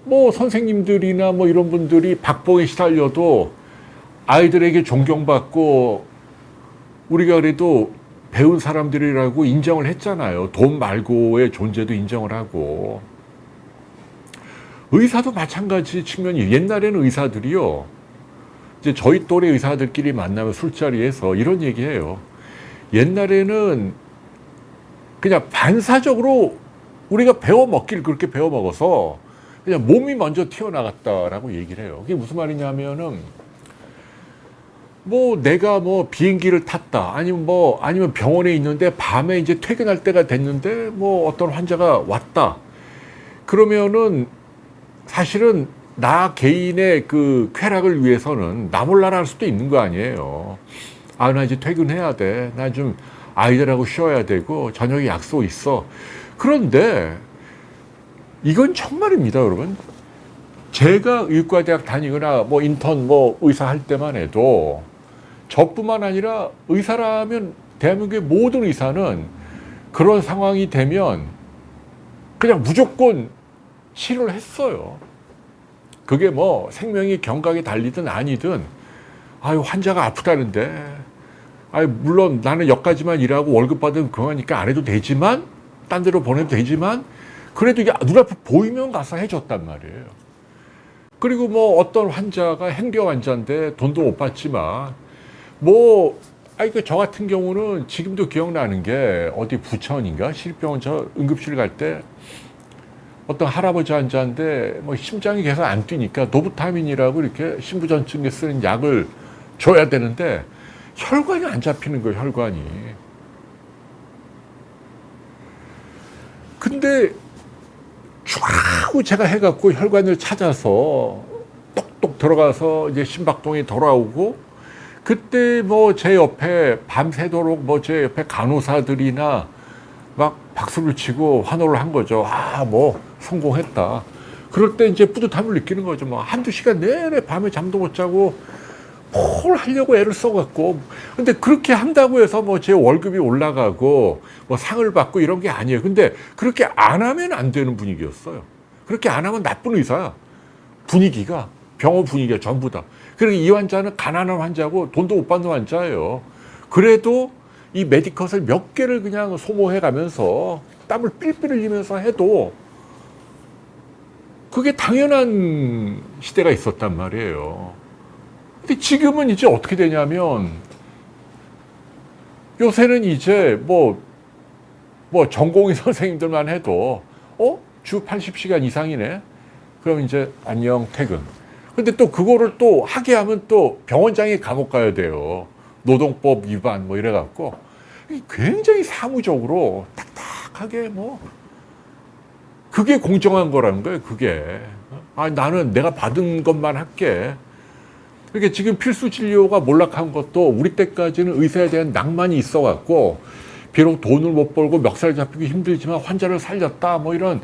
뭐 선생님들이나 뭐 이런 분들이 박봉에 시달려도 아이들에게 존경받고 우리가 그래도 배운 사람들이라고 인정을 했잖아요. 돈 말고의 존재도 인정을 하고. 의사도 마찬가지 측면이, 옛날에는 의사들이요, 이제 저희 또래 의사들끼리 만나면 술자리에서 이런 얘기해요. 옛날에는 그냥 반사적으로 우리가 배워 먹기를 그렇게 배워 먹어서 그냥 몸이 먼저 튀어나갔다라고 얘기를 해요. 그게 무슨 말이냐면은, 뭐 내가 뭐 비행기를 탔다, 아니면 병원에 있는데 밤에 이제 퇴근할 때가 됐는데 뭐 어떤 환자가 왔다. 그러면은 사실은 나 개인의 쾌락을 위해서는 나 몰라라 할 수도 있는 거 아니에요. 아, 나 이제 퇴근해야 돼. 나 좀 아이들하고 쉬어야 되고 저녁에 약속 있어. 그런데 이건 정말입니다, 여러분. 제가 의과대학 다니거나 뭐 인턴 뭐 의사 할 때만 해도, 저뿐만 아니라 의사라면 대한민국의 모든 의사는 그런 상황이 되면 그냥 무조건 치료를 했어요. 그게 뭐 생명이 경각에 달리든 아니든, 아유 환자가 아프다는데, 아유 물론 나는 여기까지만 일하고 월급 받으면 그거니까 안 해도 되지만, 딴 데로 보내도 되지만, 그래도 이게 눈앞에 보이면 가서 해줬단 말이에요. 그리고 뭐 어떤 환자가 행병 환자인데 돈도 못 받지만 저 같은 경우는 지금도 기억나는 게, 어디 부천인가 시립병원 저 응급실 갈 때 어떤 할아버지 환자인데 뭐 심장이 계속 안 뛰니까 노부타민이라고 이렇게 심부전증에 쓰는 약을 줘야 되는데 혈관이 안 잡히는 거예요, 혈관이. 근데 쫙 제가 해갖고 혈관을 찾아서 똑똑 들어가서 이제 심박동이 돌아오고, 그때 뭐 제 옆에 밤새도록 뭐 제 옆에 간호사들이나 막 박수를 치고 환호를 한 거죠. 아, 뭐 성공했다. 그럴 때 이제 뿌듯함을 느끼는 거죠. 뭐 한두 시간 내내 밤에 잠도 못 자고 뭘 하려고 애를 써갖고. 근데 그렇게 한다고 해서 뭐 제 월급이 올라가고 뭐 상을 받고 이런 게 아니에요. 근데 그렇게 안 하면 안 되는 분위기였어요. 그렇게 안 하면 나쁜 의사야. 분위기가, 병원 분위기가 전부 다. 그리고 이 환자는 가난한 환자고 돈도 못 받는 환자예요. 그래도 이 메디컷을 몇 개를 그냥 소모해 가면서 땀을 삘삘 흘리면서 해도 그게 당연한 시대가 있었단 말이에요. 근데 지금은 이제 어떻게 되냐면, 요새는 이제 뭐 전공의 선생님들만 해도 주 80시간 이상이네. 그럼 이제 안녕 퇴근. 근데 또 그거를 또 하게 하면 또 병원장에 감옥 가야 돼요. 노동법 위반 뭐 이래갖고 굉장히 사무적으로 딱딱하게 뭐, 그게 공정한 거라는 거예요, 그게. 아, 나는 내가 받은 것만 할게. 그러니까 지금 필수 진료가 몰락한 것도 우리 때까지는 의사에 대한 낭만이 있어갖고, 비록 돈을 못 벌고 멱살 잡히기 힘들지만 환자를 살렸다 뭐 이런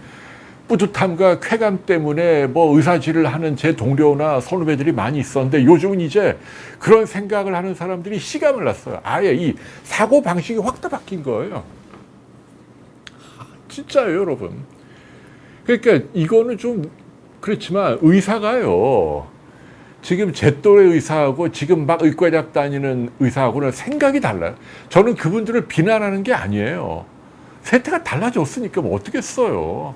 뿌듯함과 쾌감 때문에 뭐 의사질을 하는 제 동료나 선후배들이 많이 있었는데, 요즘은 이제 그런 생각을 하는 사람들이 시감을 났어요. 아예 이 사고 방식이 확 다 바뀐 거예요. 진짜예요, 여러분. 그러니까 이거는 좀 그렇지만, 의사가요, 지금 제 또래 의사하고 지금 막 의과대학 다니는 의사하고는 생각이 달라요. 저는 그분들을 비난하는 게 아니에요. 세태가 달라졌으니까 뭐 어떻겠어요.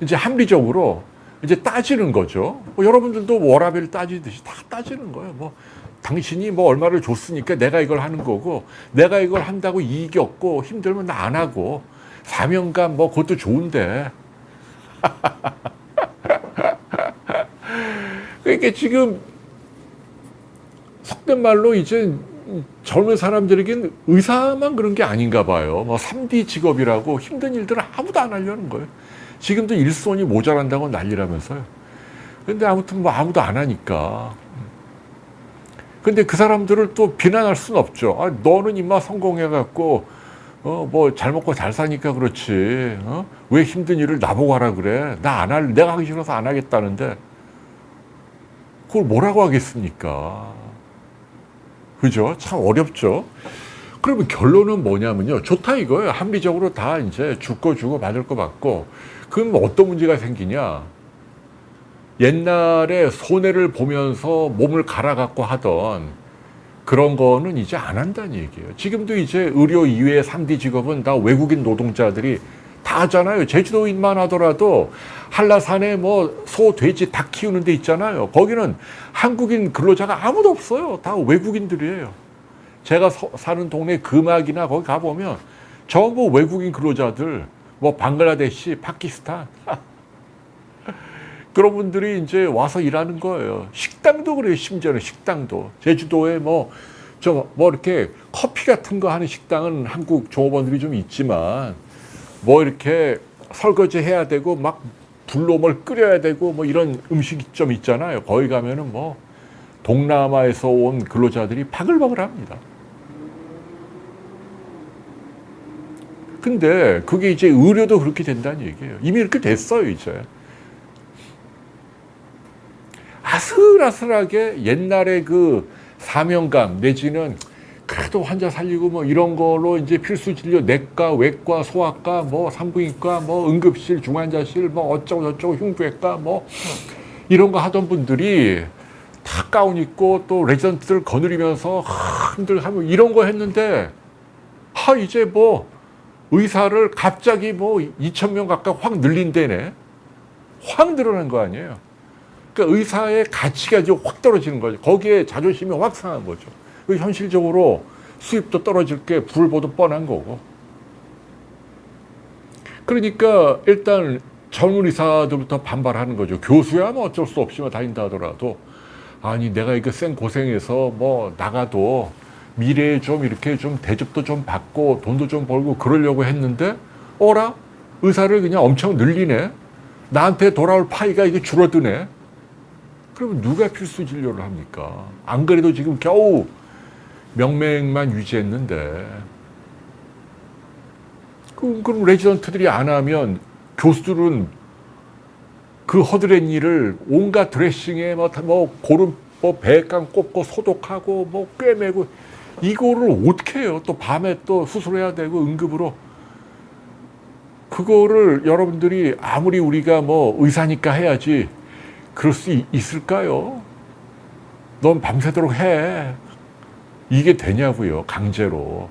이제 합리적으로 이제 따지는 거죠. 뭐 여러분들도 워라밸 따지듯이 다 따지는 거예요. 뭐 당신이 뭐 얼마를 줬으니까 내가 이걸 하는 거고, 내가 이걸 한다고 이익이 없고 힘들면 나 안 하고, 사명감 뭐 그것도 좋은데 그러니까 지금 속된 말로 이제 젊은 사람들에겐 의사만 그런 게 아닌가 봐요. 뭐 3D 직업이라고 힘든 일들을 아무도 안 하려는 거예요. 지금도 일손이 모자란다고 난리라면서요. 근데 아무튼 뭐 아무도 안 하니까. 근데 그 사람들을 또 비난할 수는 없죠. 아, 너는 임마 성공해갖고 뭐 잘 먹고 잘 사니까 그렇지. 왜 힘든 일을 나보고 하라 그래? 나 안 할, 내가 하기 싫어서 안 하겠다는데 그걸 뭐라고 하겠습니까? 그죠? 참 어렵죠. 그러면 결론은 뭐냐면요. 좋다 이거예요. 합리적으로 다 이제 줄 거 주고 받을 거 받고. 그럼 어떤 문제가 생기냐? 옛날에 손해를 보면서 몸을 갈아갖고 하던 그런 거는 이제 안 한다는 얘기예요. 지금도 이제 의료 이외의 3D 직업은 다 외국인 노동자들이 다 하잖아요. 제주도인만 하더라도 한라산에 뭐 소, 돼지, 닭 키우는 데 있잖아요. 거기는 한국인 근로자가 아무도 없어요. 다 외국인들이에요. 제가 사는 동네 금악이나 거기 가보면 전부 외국인 근로자들, 뭐 방글라데시, 파키스탄 그런 분들이 이제 와서 일하는 거예요. 식당도 그래요. 심지어는 식당도. 제주도에 뭐 이렇게 커피 같은 거 하는 식당은 한국 종업원들이 좀 있지만 뭐 이렇게 설거지 해야 되고 막 불로 뭘 끓여야 되고 뭐 이런 음식점 있잖아요. 거기 가면은 뭐 동남아에서 온 근로자들이 바글바글 합니다. 근데 그게 이제 의료도 그렇게 된다는 얘기예요. 이미 이렇게 됐어요, 이제. 아슬아슬하게 옛날에 그 사명감 내지는 그래도 환자 살리고 뭐 이런 걸로 이제 필수 진료 내과, 외과, 소아과, 뭐 산부인과, 뭐 응급실, 중환자실, 뭐 어쩌고 저쩌고 흉부외과 뭐 이런 거 하던 분들이 다 가운 입고 또 레지던트들 거느리면서 흔들하면 이런 거 했는데 이제 뭐 의사를 갑자기 뭐 2,000명 가까이 확 늘린다네. 확 늘어난 거 아니에요. 그러니까 의사의 가치가 이제 확 떨어지는 거죠. 거기에 자존심이 확 상한 거죠. 현실적으로 수입도 떨어질 게 불보듯 뻔한 거고. 그러니까 일단 젊은 의사들부터 반발하는 거죠. 교수야 뭐 어쩔 수 없이 뭐 다닌다 하더라도 아니 내가 이거 생 고생해서 뭐 나가도 미래에 좀 이렇게 좀 대접도 좀 받고 돈도 좀 벌고 그러려고 했는데 어라? 의사를 그냥 엄청 늘리네. 나한테 돌아올 파이가 이게 줄어드네. 그러면 누가 필수 진료를 합니까? 안 그래도 지금 겨우 명맥만 유지했는데 그럼 레지던트들이 안 하면 교수들은 그 허드렛 일을 온갖 드레싱에 뭐 고름 뭐 배관 꼽고 소독하고 뭐 꿰매고 이거를 어떻게 해요? 또 밤에 또 수술해야 되고 응급으로 그거를 여러분들이 아무리 우리가 뭐 의사니까 해야지 그럴 수 있을까요? 넌 밤새도록 해. 이게 되냐고요. 강제로.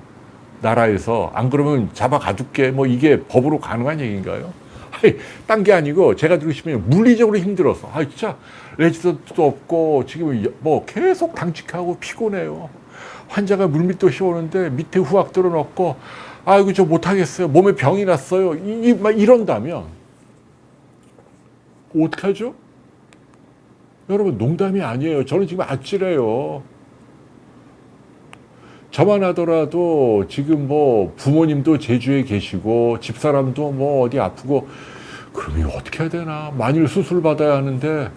나라에서. 안 그러면 잡아 가둘게. 뭐 이게 법으로 가능한 얘기인가요? 딴 게 아니고 제가 들으시면 물리적으로 힘들어서. 진짜 레지던트도 없고 지금 뭐 계속 당직하고 피곤해요. 환자가 물밑도 씌우는데 밑에 후학들은 없고 아이고 저 못하겠어요. 몸에 병이 났어요. 막 이런다면 어떡하죠? 여러분 농담이 아니에요. 저는 지금 아찔해요. 저만 하더라도 지금 뭐 부모님도 제주에 계시고 집사람도 뭐 어디 아프고 그러면 어떻게 해야 되나. 만일 수술 받아야 하는데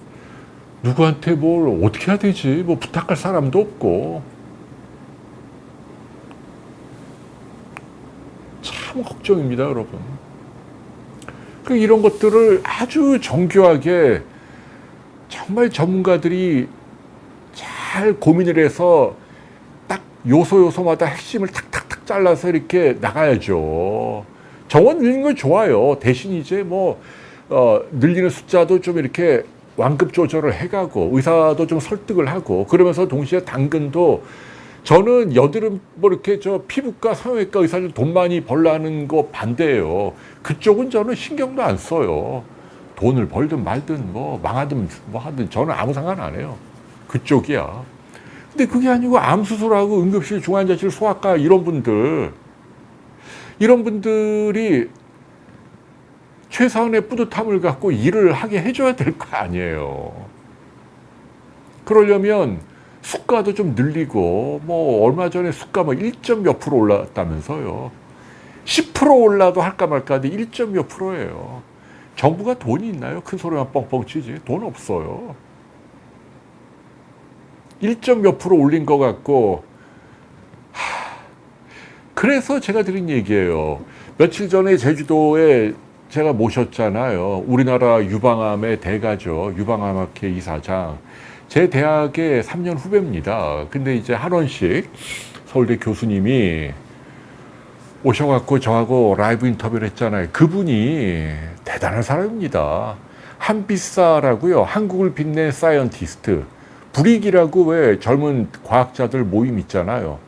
누구한테 뭘 어떻게 해야 되지. 뭐 부탁할 사람도 없고 참 걱정입니다, 여러분. 이런 것들을 아주 정교하게 정말 전문가들이 잘 고민을 해서 딱 요소마다 핵심을 탁탁탁 잘라서 이렇게 나가야죠. 정원 늘리는 건 좋아요. 대신 이제 뭐 늘리는 숫자도 좀 이렇게 완급 조절을 해가고 의사도 좀 설득을 하고 그러면서 동시에 당근도 저는 여드름 뭐 이렇게 저 피부과 성형외과 의사들 돈 많이 벌라는 거 반대예요. 그쪽은 저는 신경도 안 써요. 돈을 벌든 말든 뭐 망하든 뭐 하든 저는 아무 상관 안 해요. 그쪽이야. 근데 그게 아니고 암 수술하고 응급실, 중환자실, 소아과 이런 분들이 최소한의 뿌듯함을 갖고 일을 하게 해줘야 될 거 아니에요. 그러려면 수가도 좀 늘리고, 뭐 얼마 전에 수가 뭐 1점 몇 프로 올랐다면서요. 10% 올라도 할까 말까 하는데 1점 몇 프로예요. 정부가 돈이 있나요? 큰 소리만 뻥뻥 치지. 돈 없어요. 1점 몇 프로 올린 것 같고, 그래서 제가 드린 얘기예요. 며칠 전에 제주도에 제가 모셨잖아요. 우리나라 유방암의 대가죠. 유방암학회 이사장. 제 대학의 3년 후배입니다. 근데 이제 한원식 서울대 교수님이 오셔갖고 저하고 라이브 인터뷰를 했잖아요. 그분이 대단한 사람입니다. 한빛사라고요. 한국을 빛낸 사이언티스트. 불익이라고 왜 젊은 과학자들 모임 있잖아요.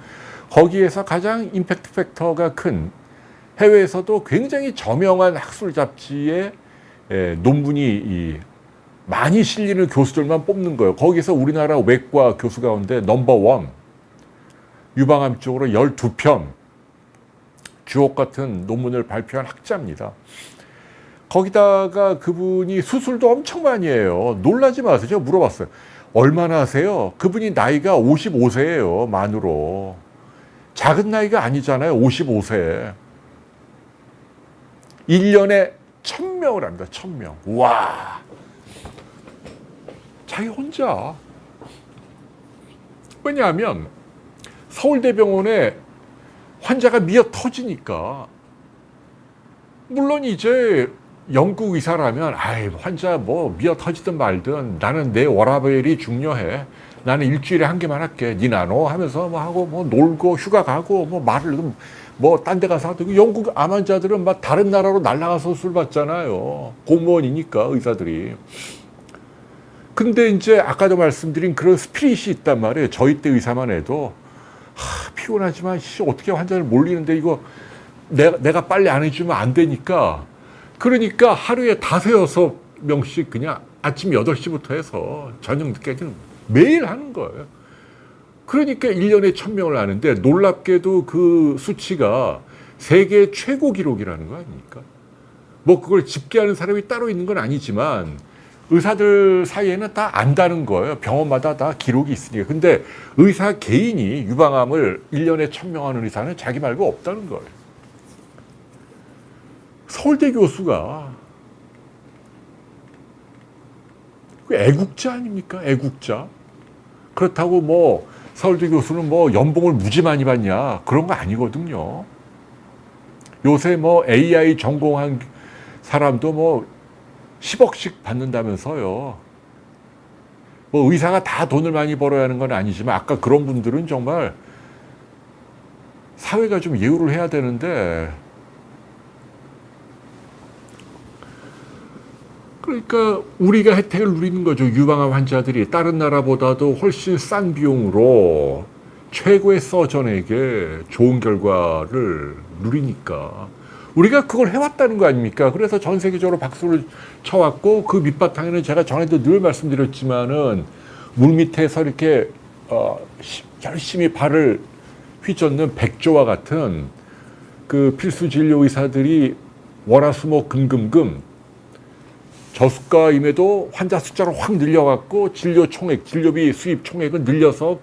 거기에서 가장 임팩트 팩터가 큰 해외에서도 굉장히 저명한 학술 잡지에 논문이 많이 실리는 교수들만 뽑는 거예요. 거기서 우리나라 외과 교수 가운데 넘버 1 유방암 쪽으로 12편 주옥 같은 논문을 발표한 학자입니다. 거기다가 그분이 수술도 엄청 많이 해요. 놀라지 마세요. 제가 물어봤어요. 얼마나 하세요? 그분이 나이가 55세예요. 만으로. 작은 나이가 아니잖아요. 55세. 1년에 1000명을 합니다. 1000명. 와. 자기 혼자. 왜냐하면 서울대병원에 환자가 미어 터지니까. 물론 이제 영국 의사라면 환자 뭐 미어 터지든 말든 나는 내 워라밸이 중요해. 나는 일주일에 한 개만 할게. 니 나눠 하면서 뭐 하고 뭐 놀고 휴가 가고 뭐 말을 뭐 딴 데 가서 하고. 영국 암 환자들은 막 다른 나라로 날아가서 술 받잖아요. 공무원이니까 의사들이. 근데 이제 아까도 말씀드린 그런 스피릿이 있단 말이에요. 저희 때 의사만 해도 피곤하지만 어떻게 환자를 몰리는데 이거 내가 빨리 안 해주면 안 되니까. 그러니까 하루에 5-6명씩 그냥 아침 8시부터 해서 저녁 늦게까지는 매일 하는 거예요. 그러니까 1년에 1000명을 하는데 놀랍게도 그 수치가 세계 최고 기록이라는 거 아닙니까? 뭐 그걸 집계하는 사람이 따로 있는 건 아니지만 의사들 사이에는 다 안다는 거예요. 병원마다 다 기록이 있으니까. 근데 의사 개인이 유방암을 1년에 1000명 하는 의사는 자기 말고 없다는 거예요. 서울대 교수가 애국자 아닙니까? 애국자. 그렇다고 뭐 서울대 교수는 뭐 연봉을 무지 많이 받냐? 그런 거 아니거든요. 요새 뭐 AI 전공한 사람도 뭐 10억씩 받는다면서요. 뭐 의사가 다 돈을 많이 벌어야 하는 건 아니지만 아까 그런 분들은 정말 사회가 좀 예우를 해야 되는데, 그러니까 우리가 혜택을 누리는 거죠. 유방암 환자들이 다른 나라보다도 훨씬 싼 비용으로 최고의 서전에게 좋은 결과를 누리니까 우리가 그걸 해왔다는 거 아닙니까? 그래서 전 세계적으로 박수를 쳐왔고, 그 밑바탕에는 제가 전에도 늘 말씀드렸지만은 물밑에서 이렇게 열심히 발을 휘젓는 백조와 같은 그 필수 진료 의사들이 월화수목금금금 저수가임에도 환자 숫자를 확 늘려갖고 진료 총액, 진료비 수입 총액을 늘려서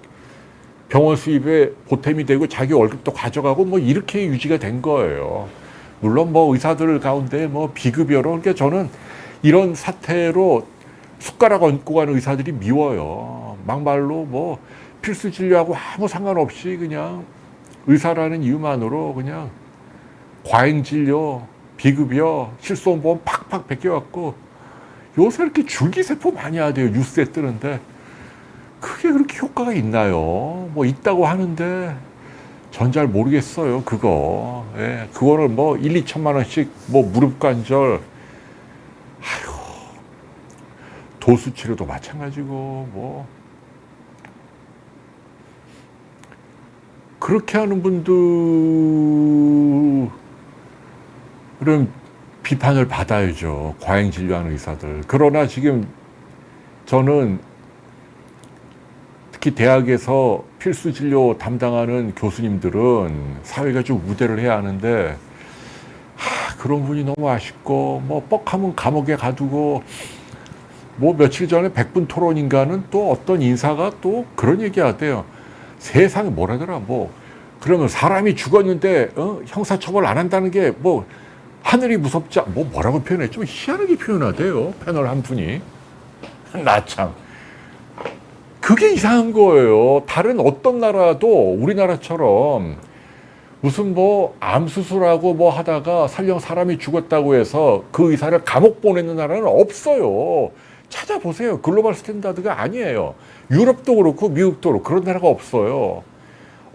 병원 수입에 보탬이 되고 자기 월급도 가져가고 뭐 이렇게 유지가 된 거예요. 물론 뭐 의사들 가운데 뭐 비급여로, 그러니까 저는 이런 사태로 숟가락 얹고 가는 의사들이 미워요. 막말로 뭐 필수 진료하고 아무 상관없이 그냥 의사라는 이유만으로 그냥 과잉 진료, 비급여, 실손보험 팍팍 베껴갖고 요새 이렇게 줄기세포 많이 하대요. 뉴스에 뜨는데 그게 그렇게 효과가 있나요? 뭐 있다고 하는데 전 잘 모르겠어요. 그거. 예, 그거를 뭐 1-2천만 원씩 뭐 무릎 관절, 도수 치료도 마찬가지고 뭐 그렇게 하는 분들은 비판을 받아야죠. 과잉 진료하는 의사들. 그러나 지금 저는 특히 대학에서 필수 진료 담당하는 교수님들은 사회가 좀 우대를 해야 하는데, 그런 분이 너무 아쉽고, 뭐 뻑하면 감옥에 가두고, 뭐 며칠 전에 백분 토론인가는 또 어떤 인사가 또 그런 얘기 하대요. 세상에 뭐라더라, 뭐. 그러면 사람이 죽었는데, 형사처벌 안 한다는 게 뭐, 하늘이 무섭지, 뭐 뭐라고 표현해? 좀 희한하게 표현하대요. 패널 한 분이. 나 참. 그게 이상한 거예요. 다른 어떤 나라도 우리나라처럼 무슨 뭐 암 수술하고 뭐 하다가 설령 사람이 죽었다고 해서 그 의사를 감옥 보내는 나라는 없어요. 찾아보세요. 글로벌 스탠다드가 아니에요. 유럽도 그렇고 미국도 그렇고 그런 나라가 없어요.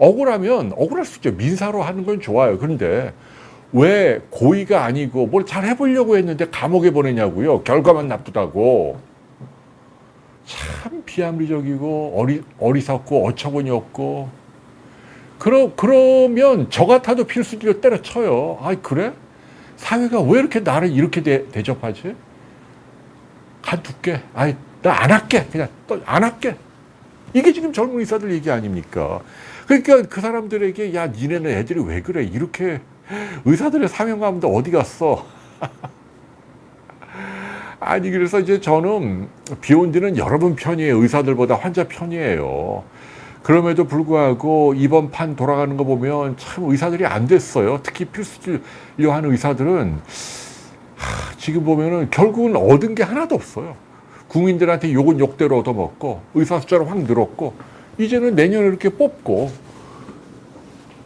억울하면 억울할 수 있죠. 민사로 하는 건 좋아요. 그런데 왜 고의가 아니고 뭘 잘 해보려고 했는데 감옥에 보내냐고요. 결과만 나쁘다고. 참 비합리적이고 어리석고 어처구니 없고. 그러면 저 같아도 필수적으로 때려쳐요. 아이 그래? 사회가 왜 이렇게 나를 이렇게 대접하지? 간둘게. 아이 나 안 할게. 그냥 또 안 할게. 이게 지금 젊은 의사들 얘기 아닙니까? 그러니까 그 사람들에게 야 니네는 애들이 왜 그래? 이렇게 의사들의 사명감도 어디 갔어? 아니 그래서 이제 저는 비욘드는 여러분 편이에요. 의사들보다 환자 편이에요. 그럼에도 불구하고 이번 판 돌아가는 거 보면 참 의사들이 안 됐어요. 특히 필수진료하는 의사들은 지금 보면은 결국은 얻은 게 하나도 없어요. 국민들한테 욕은 욕대로 얻어먹고 의사 숫자는 확 늘었고 이제는 내년에 이렇게 뽑고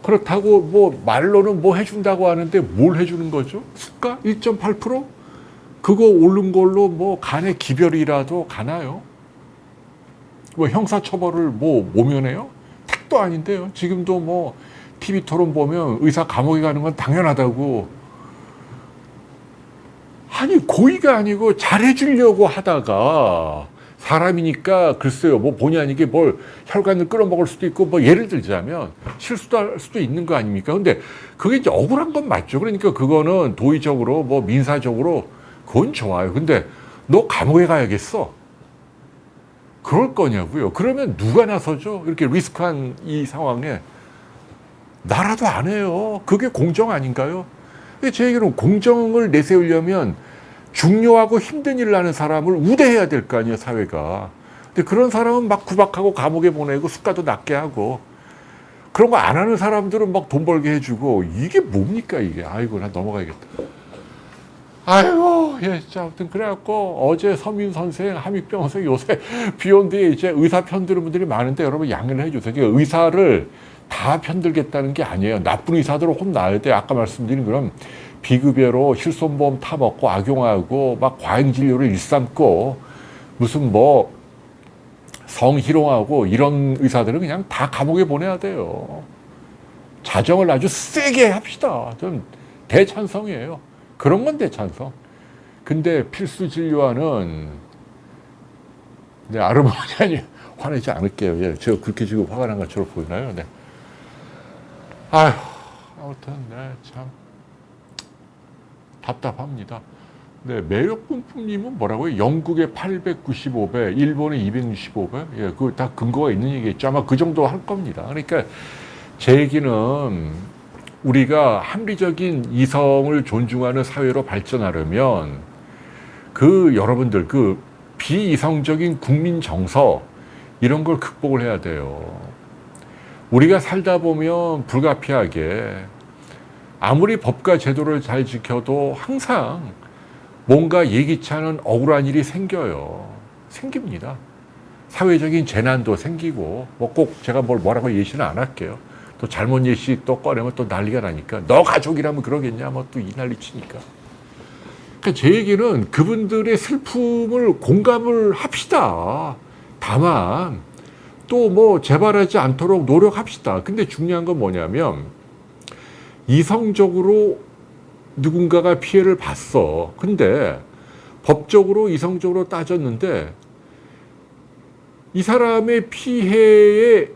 그렇다고 뭐 말로는 뭐 해준다고 하는데 뭘 해주는 거죠? 수가 1.8%? 그거 오른 걸로 뭐 간의 기별이라도 가나요? 뭐 형사처벌을 뭐 모면해요? 택도 아닌데요. 지금도 뭐 TV 토론 보면 의사 감옥에 가는 건 당연하다고. 아니 고의가 아니고 잘해주려고 하다가 사람이니까 글쎄요 뭐 본의 아니게 뭘 혈관을 끌어먹을 수도 있고 뭐 예를 들자면 실수도 할 수도 있는 거 아닙니까? 근데 그게 이제 억울한 건 맞죠. 그러니까 그거는 도의적으로 뭐 민사적으로 그건 좋아요. 근데 너 감옥에 가야겠어. 그럴 거냐고요. 그러면 누가 나서죠? 이렇게 리스크한 이 상황에 나라도 안 해요. 그게 공정 아닌가요? 제 얘기는 공정을 내세우려면 중요하고 힘든 일을 하는 사람을 우대해야 될 거 아니에요, 사회가. 근데 그런 사람은 막 구박하고 감옥에 보내고 수가도 낮게 하고 그런 거 안 하는 사람들은 막 돈 벌게 해주고 이게 뭡니까 이게. 아이고 나 넘어가야겠다. 아이고 예, 자 아무튼 그래갖고 어제 서민 선생, 함익병 선생 요새 비욘드에 이제 의사 편드는 분들이 많은데 여러분 양해를 해주세요. 그러니까 의사를 다 편들겠다는 게 아니에요. 나쁜 의사들을 혼나야 돼. 아까 말씀드린 그런 비급여로 실손보험 타먹고 악용하고 막 과잉진료를 일삼고 무슨 뭐 성희롱하고 이런 의사들은 그냥 다 감옥에 보내야 돼요. 자정을 아주 세게 합시다. 좀 대찬성이에요. 그런 건 대찬성. 근데 필수진료와는 네, 아르바니아니 화내지 않을게요. 예, 제가 그렇게 지금 화가 난 것처럼 보이나요? 네. 아휴, 아무튼 네, 참 답답합니다. 네, 매력분품님은 뭐라고요? 영국의 895배, 일본의 265배? 예, 그 다 근거가 있는 얘기겠죠. 아마 그 정도 할 겁니다. 그러니까 제 얘기는 우리가 합리적인 이성을 존중하는 사회로 발전하려면 그 여러분들 그 비이성적인 국민 정서 이런 걸 극복을 해야 돼요. 우리가 살다 보면 불가피하게 아무리 법과 제도를 잘 지켜도 항상 뭔가 예기치 않은 억울한 일이 생겨요. 생깁니다. 사회적인 재난도 생기고 뭐 꼭 제가 뭐라고 예시는 안 할게요. 또 잘못 예시 또 꺼내면 또 난리가 나니까 너 가족이라면 그러겠냐 뭐 또 이 난리 치니까. 그러니까 제 얘기는 그분들의 슬픔을 공감을 합시다. 다만 또 뭐 재발하지 않도록 노력합시다. 근데 중요한 건 뭐냐면 이성적으로 누군가가 피해를 봤어. 근데 법적으로 이성적으로 따졌는데 이 사람의 피해에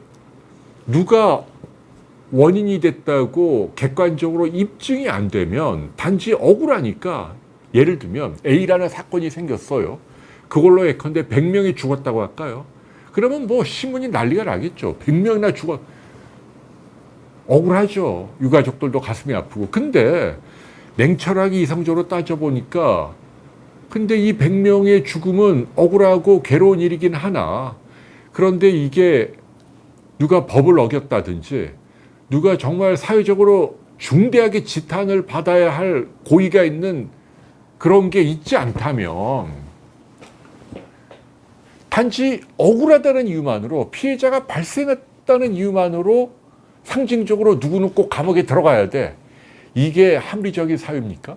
누가 원인이 됐다고 객관적으로 입증이 안 되면 단지 억울하니까 예를 들면 A라는 사건이 생겼어요. 그걸로 예컨대 100명이 죽었다고 할까요? 그러면 뭐 신문이 난리가 나겠죠. 100명이나 억울하죠. 유가족들도 가슴이 아프고. 근데 냉철하게 이성적으로 따져보니까 근데 이 100명의 죽음은 억울하고 괴로운 일이긴 하나 그런데 이게 누가 법을 어겼다든지 누가 정말 사회적으로 중대하게 지탄을 받아야 할 고의가 있는 그런 게 있지 않다면 단지 억울하다는 이유만으로 피해자가 발생했다는 이유만으로 상징적으로 누구는 꼭 감옥에 들어가야 돼. 이게 합리적인 사회입니까?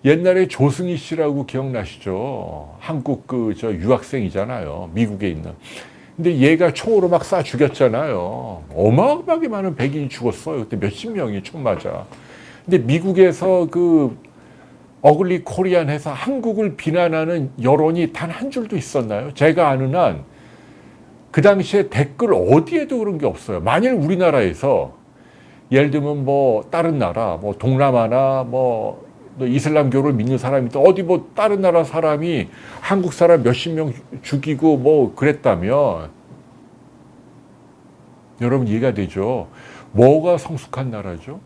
옛날에 조승희 씨라고 기억나시죠? 한국 저 유학생이잖아요. 미국에 있는. 근데 얘가 총으로 막 쏴 죽였잖아요. 어마어마하게 많은 백인이 죽었어요. 그때 몇십 명이 총 맞아. 근데 미국에서 그 어글리 코리안 해서 한국을 비난하는 여론이 단 한 줄도 있었나요? 제가 아는 한 그 당시에 댓글 어디에도 그런 게 없어요. 만일 우리나라에서 예를 들면 뭐 다른 나라, 뭐 동남아나 뭐 이슬람교를 믿는 사람이 또 어디 뭐 다른 나라 사람이 한국 사람 몇십 명 죽이고 뭐 그랬다면 여러분 이해가 되죠? 뭐가 성숙한 나라죠?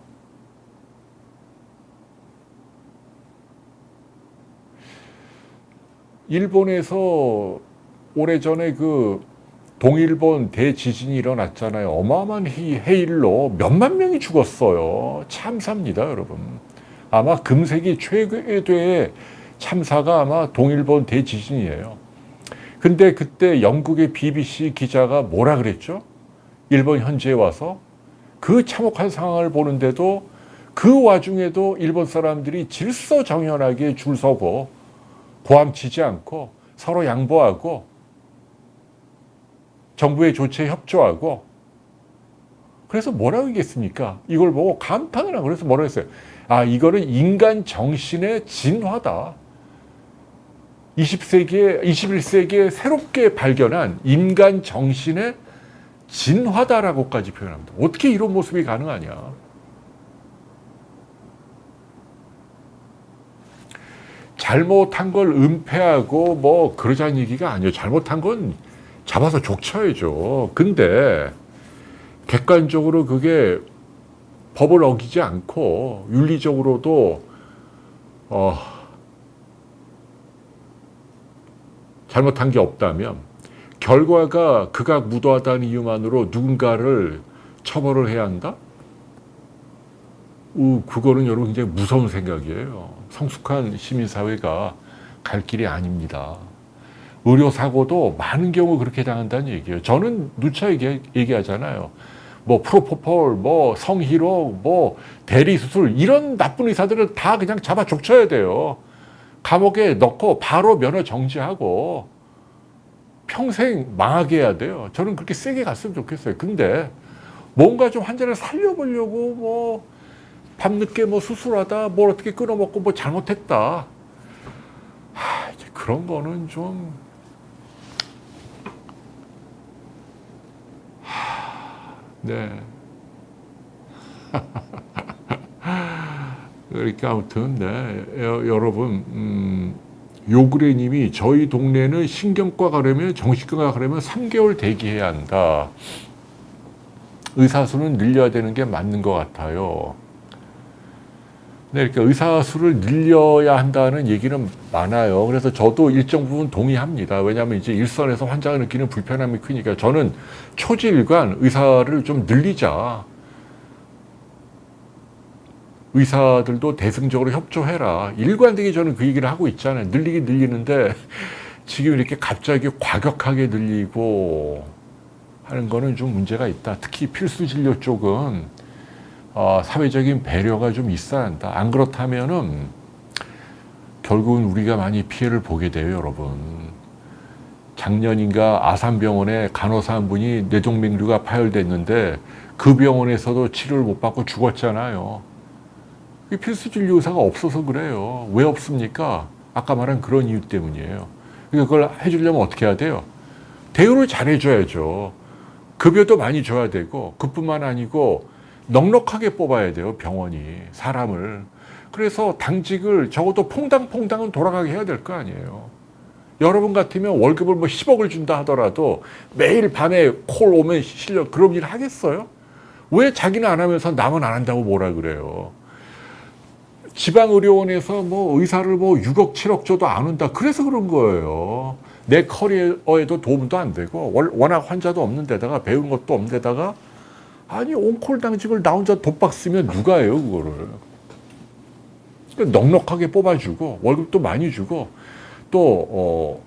일본에서 오래전에 그 동일본 대지진이 일어났잖아요. 어마어마한 해일로 몇만 명이 죽었어요. 참사입니다, 여러분. 아마 금세기 최대의 참사가 아마 동일본 대지진이에요. 근데 그때 영국의 BBC 기자가 뭐라 그랬죠? 일본 현지에 와서 그 참혹한 상황을 보는데도 그 와중에도 일본 사람들이 질서정연하게 줄 서고 고함치지 않고 서로 양보하고 정부의 조치에 협조하고 그래서 뭐라고 얘기했습니까? 이걸 보고 감탄을 하고 그래서 뭐라고 했어요? 아, 이거는 인간 정신의 진화다. 21세기에 새롭게 발견한 인간 정신의 진화다라고까지 표현합니다. 어떻게 이런 모습이 가능하냐? 잘못한 걸 은폐하고 뭐 그러자는 얘기가 아니에요. 잘못한 건 잡아서 족쳐야죠. 근데 객관적으로 그게 법을 어기지 않고 윤리적으로도 잘못한 게 없다면 결과가 극악무도하다는 이유만으로 누군가를 처벌을 해야 한다? 그거는 여러분 굉장히 무서운 생각이에요. 성숙한 시민사회가 갈 길이 아닙니다. 의료사고도 많은 경우 그렇게 당한다는 얘기예요. 저는 누차 얘기하잖아요. 뭐 프로포폴, 뭐 성희롱, 뭐 대리수술 이런 나쁜 의사들은 다 그냥 잡아 족쳐야 돼요. 감옥에 넣고 바로 면허 정지하고 평생 망하게 해야 돼요. 저는 그렇게 세게 갔으면 좋겠어요. 근데 뭔가 좀 환자를 살려보려고 뭐 밤늦게 뭐 수술하다 뭘 어떻게 끊어먹고 뭐 잘못했다. 이제 그런 거는 좀 네. 그러니까 아무튼 네. 여러분 요그레님이 저희 동네는 신경과 가려면 정신과 가려면 3개월 대기해야 한다. 의사 수는 늘려야 되는 게 맞는 것 같아요. 네, 그러니까 의사 수를 늘려야 한다는 얘기는 많아요. 그래서 저도 일정 부분 동의합니다. 왜냐하면 이제 일선에서 환자가 느끼는 불편함이 크니까 저는 초지일관 의사를 좀 늘리자. 의사들도 대승적으로 협조해라. 일관되게 저는 그 얘기를 하고 있잖아요. 늘리긴 늘리는데 지금 이렇게 갑자기 과격하게 늘리고 하는 거는 좀 문제가 있다. 특히 필수 진료 쪽은 사회적인 배려가 좀 있어야 한다. 안 그렇다면은 결국은 우리가 많이 피해를 보게 돼요, 여러분. 작년인가 아산병원에 간호사 한 분이 뇌종맥류가 파열됐는데 그 병원에서도 치료를 못 받고 죽었잖아요. 필수 진료 의사가 없어서 그래요. 왜 없습니까? 아까 말한 그런 이유 때문이에요. 그걸 해주려면 어떻게 해야 돼요? 대우를 잘해줘야죠. 급여도 많이 줘야 되고 그뿐만 아니고 넉넉하게 뽑아야 돼요, 병원이 사람을. 그래서 당직을 적어도 퐁당퐁당은 돌아가게 해야 될 거 아니에요. 여러분 같으면 월급을 뭐 10억을 준다 하더라도 매일 밤에 콜 오면 실력 그런 일 하겠어요? 왜 자기는 안 하면서 남은 안 한다고 뭐라 그래요. 지방의료원에서 뭐 의사를 뭐 6억, 7억 줘도 안 온다. 그래서 그런 거예요. 내 커리어에도 도움도 안 되고, 워낙 환자도 없는 데다가 배운 것도 없는 데다가, 아니, 온콜 당직을 나 혼자 독박 쓰면 누가 해요, 그거를. 넉넉하게 뽑아주고, 월급도 많이 주고, 또,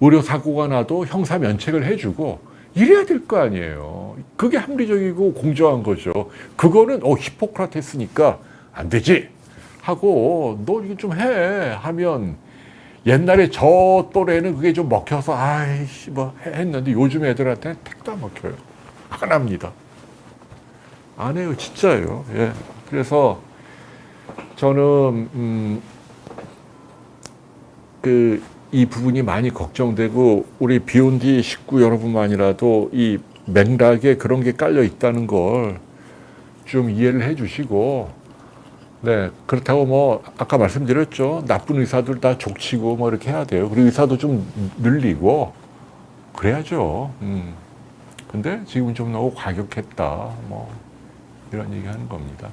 의료사고가 나도 형사 면책을 해주고, 이래야 될 거 아니에요. 그게 합리적이고 공정한 거죠. 그거는, 히포크라테스니까 안 되지! 하고, 너 이거 좀 해! 하면, 옛날에 저 또래는 그게 좀 먹혀서, 아이씨, 뭐, 했는데 요즘 애들한테는 택도 안 먹혀요. 안 합니다. 안 해요, 진짜예요. 예. 그래서, 저는, 이 부분이 많이 걱정되고, 우리 비욘디 식구 여러분만이라도 이 맥락에 그런 게 깔려 있다는 걸 좀 이해를 해 주시고, 네, 그렇다고 뭐, 아까 말씀드렸죠. 나쁜 의사들 다 족치고 뭐 이렇게 해야 돼요. 그리고 의사도 좀 늘리고, 그래야죠. 근데 지금 좀 너무 과격했다. 뭐, 이런 얘기 하는 겁니다.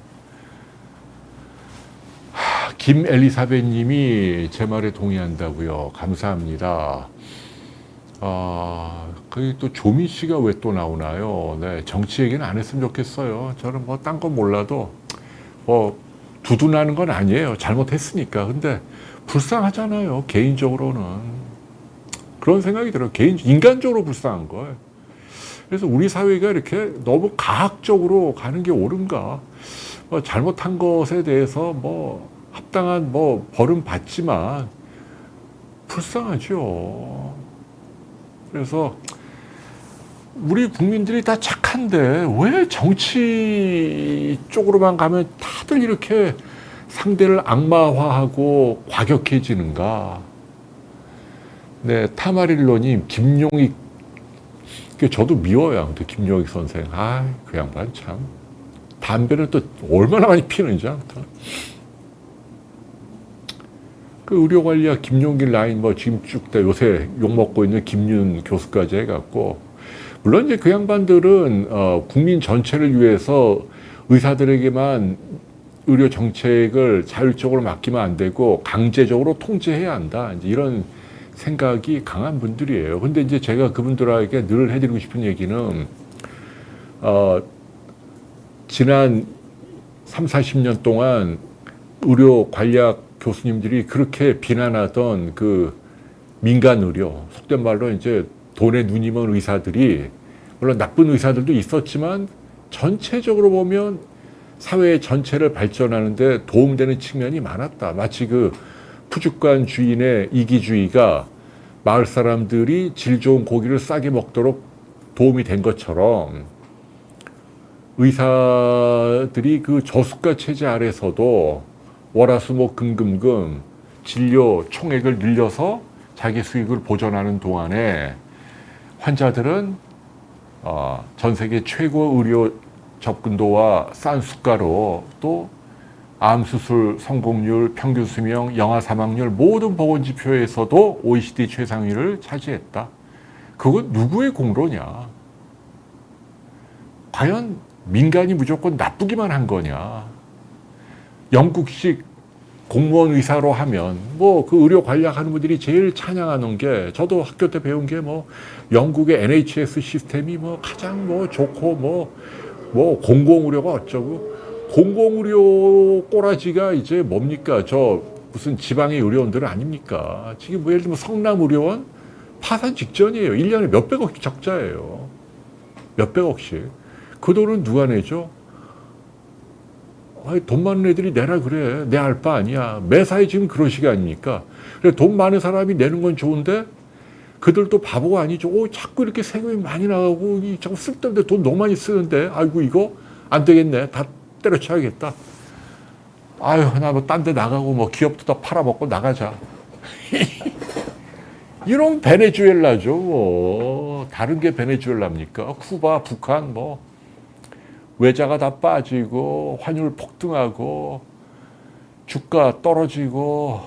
김엘리사벳 님이 제 말에 동의한다고요. 감사합니다. 그게 또 조민 씨가 왜 또 나오나요? 네, 정치 얘기는 안 했으면 좋겠어요. 저는 뭐 딴 건 몰라도 뭐 두둔하는 건 아니에요. 잘못했으니까. 근데 불쌍하잖아요. 개인적으로는. 그런 생각이 들어요. 인간적으로 불쌍한 거예요. 그래서 우리 사회가 이렇게 너무 과학적으로 가는 게 옳은가? 뭐 잘못한 것에 대해서 뭐 합당한 뭐 벌은 받지만 불쌍하죠. 그래서 우리 국민들이 다 착한데 왜 정치 쪽으로만 가면 다들 이렇게 상대를 악마화하고 과격해지는가? 네, 타마릴로님, 김용익, 저도 미워요. 아무튼 김용익 선생. 그 양반 참. 담배는 또 얼마나 많이 피는지 아무튼. 그 의료관리학 김용길 라인 뭐 지금 쭉 다 요새 욕먹고 있는 김윤 교수까지 해갖고, 물론 이제 그 양반들은 국민 전체를 위해서 의사들에게만 의료 정책을 자율적으로 맡기면 안 되고 강제적으로 통제해야 한다. 이제 이런 생각이 강한 분들이에요. 근데 이제 제가 그분들에게 늘 해드리고 싶은 얘기는 지난 3, 40년 동안 의료 관리학 교수님들이 그렇게 비난하던 그 민간 의료, 속된 말로 이제 돈에 눈이 먼 의사들이, 물론 나쁜 의사들도 있었지만 전체적으로 보면 사회 전체를 발전하는데 도움되는 측면이 많았다. 마치 그 푸주간 주인의 이기주의가 마을 사람들이 질 좋은 고기를 싸게 먹도록 도움이 된 것처럼 의사들이 그 저수가 체제 아래서도 월화수목 금금금 진료 총액을 늘려서 자기 수익을 보전하는 동안에 환자들은 전 세계 최고 의료 접근도와 싼 수가로 또 암수술 성공률, 평균 수명, 영아 사망률 모든 보건지표에서도 OECD 최상위를 차지했다. 그건 누구의 공로냐? 과연 민간이 무조건 나쁘기만 한 거냐? 영국식 공무원 의사로 하면 뭐 그 의료 관리하는 분들이 제일 찬양하는 게, 저도 학교 때 배운 게 뭐 영국의 NHS 시스템이 뭐 가장 뭐 좋고 뭐 공공의료가 어쩌고, 공공의료 꼬라지가 이제 뭡니까? 저 무슨 지방의 의료원들은 아닙니까? 지금 뭐 예를 들면 성남의료원 파산 직전이에요. 1년에 몇백억씩 적자예요. 몇백억씩. 그 돈은 누가 내죠? 돈 많은 애들이 내라 그래. 내 알 바 아니야. 매사에 지금 그런 시기 아닙니까? 그래, 돈 많은 사람이 내는 건 좋은데 그들도 바보가 아니죠. 자꾸 이렇게 세금이 많이 나가고 자꾸 쓸데없는데 돈 너무 많이 쓰는데, 아이고 이거 안 되겠네. 다 때려쳐야겠다. 나 뭐 딴 데 나가고 뭐 기업도 다 팔아먹고 나가자. 이런 베네수엘라죠. 뭐 다른 게 베네수엘라입니까? 쿠바, 북한 뭐 외자가 다 빠지고 환율 폭등하고 주가 떨어지고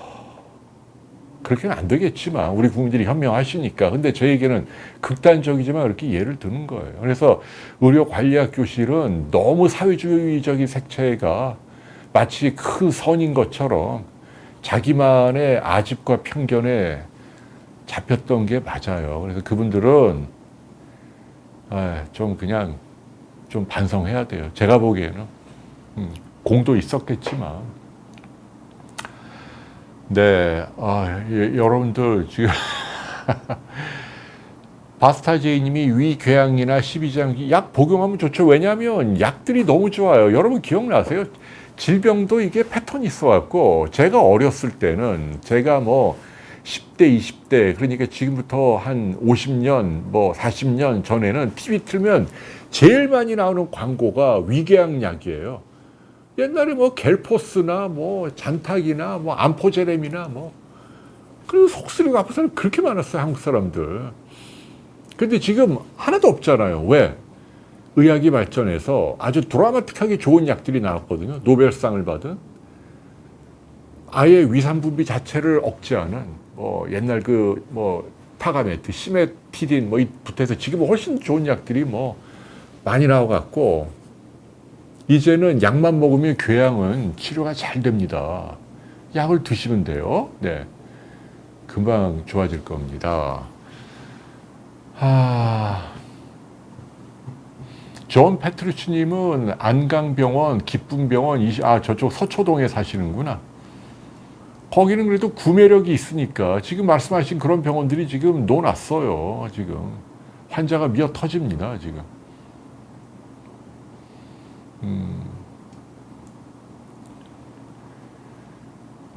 그렇게는 안 되겠지만 우리 국민들이 현명하시니까. 근데 저에게는 극단적이지만 그렇게 예를 드는 거예요. 그래서 의료관리학 교실은 너무 사회주의적인 색채가 마치 큰 선인 것처럼 자기만의 아집과 편견에 잡혔던 게 맞아요. 그래서 그분들은 좀 그냥 좀 반성해야 돼요. 제가 보기에는 공도 있었겠지만. 네, 여러분들 지금 바스타제이님이 위궤양이나 십이장기 약 복용하면 좋죠. 왜냐하면 약들이 너무 좋아요. 여러분 기억나세요? 질병도 이게 패턴이 있어갖고 제가 어렸을 때는 제가 뭐 10대, 20대 그러니까 지금부터 한 50년, 뭐 40년 전에는 TV 틀면 제일 많이 나오는 광고가 위궤양 약이에요. 옛날에 뭐 갤포스나 뭐 잔탁이나 뭐 암포제렘이나 뭐 그리고 속쓰리고 아픈 사람 그렇게 많았어요. 한국 사람들. 근데 지금 하나도 없잖아요. 왜? 의학이 발전해서 아주 드라마틱하게 좋은 약들이 나왔거든요. 노벨상을 받은. 아예 위산 분비 자체를 억제하는 뭐 옛날 그 뭐 타가메트, 시메티딘 뭐 붙어서 지금 훨씬 좋은 약들이 뭐 많이 나와갖고 이제는 약만 먹으면 궤양은 치료가 잘 됩니다. 약을 드시면 돼요. 네, 금방 좋아질 겁니다. 존 패트루치님은 안강병원, 기쁨병원, 저쪽 서초동에 사시는구나. 거기는 그래도 구매력이 있으니까 지금 말씀하신 그런 병원들이 지금 놓았어요. 지금 환자가 미어 터집니다. 지금.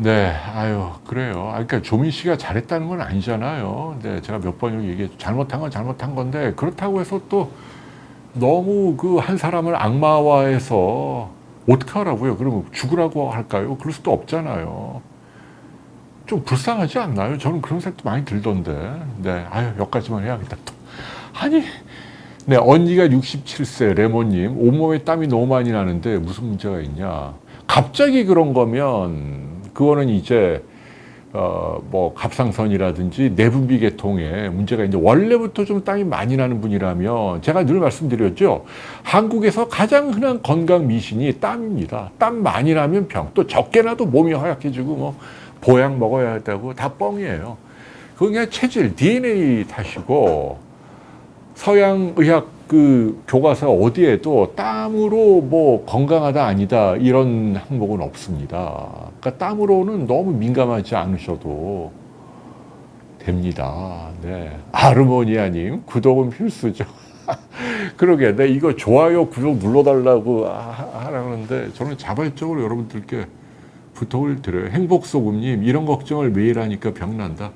네, 그래요. 그러니까 조민 씨가 잘했다는 건 아니잖아요. 네, 제가 몇 번 얘기했죠. 잘못한 건 잘못한 건데 그렇다고 해서 또 너무 그 한 사람을 악마화해서 어떻게 하라고요? 그러면 죽으라고 할까요? 그럴 수도 없잖아요. 좀 불쌍하지 않나요? 저는 그런 생각도 많이 들던데. 네, 여기까지만 해야겠다. 또. 네, 언니가 67세 레몬님 온몸에 땀이 너무 많이 나는데 무슨 문제가 있냐? 갑자기 그런 거면 그거는 이제 뭐 갑상선이라든지 내분비 계통에 문제가 있는데 원래부터 좀 땀이 많이 나는 분이라면 제가 늘 말씀드렸죠. 한국에서 가장 흔한 건강 미신이 땀입니다. 땀 많이 나면 병, 또 적게 나도 몸이 허약해지고 뭐 보약 먹어야 한다고 다 뻥이에요. 그건 그냥 체질, DNA 탓이고 서양 의학 그 교과서 어디에도 땀으로 뭐 건강하다 아니다 이런 항목은 없습니다. 그러니까 땀으로는 너무 민감하지 않으셔도 됩니다. 네. 아르모니아님 구독은 필수죠. 그러게, 네, 이거 좋아요 구독 눌러달라고 하라는데 저는 자발적으로 여러분들께 부탁을 드려요. 행복소금님 이런 걱정을 매일 하니까 병난다.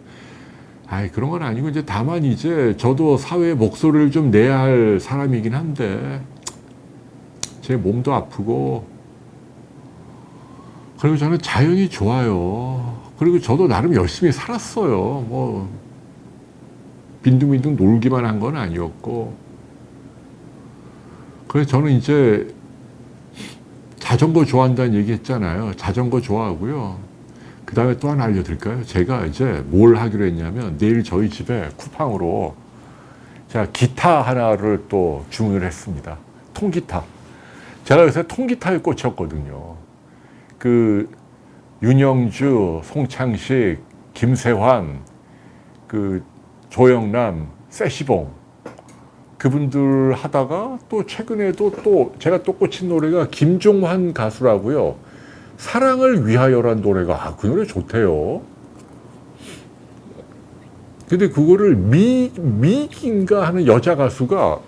그런 건 아니고 이제 다만 이제 저도 사회에 목소리를 좀 내야 할 사람이긴 한데 제 몸도 아프고 그리고 저는 자연이 좋아요. 그리고 저도 나름 열심히 살았어요. 뭐 빈둥빈둥 놀기만 한 건 아니었고 그래서 저는 이제 자전거 좋아한다는 얘기 했잖아요. 자전거 좋아하고요. 그 다음에 또 하나 알려드릴까요? 제가 이제 뭘 하기로 했냐면 내일 저희 집에 쿠팡으로 제가 기타 하나를 또 주문을 했습니다. 통기타. 제가 요새 통기타에 꽂혔거든요. 그 윤영주, 송창식, 김세환, 그 조영남, 세시봉 그분들 하다가 또 최근에도 또 제가 또 꽂힌 노래가 김종환 가수라고요. 사랑을 위하여란 노래가 그 노래 좋대요. 근데 그거를 미인가 하는 여자 가수가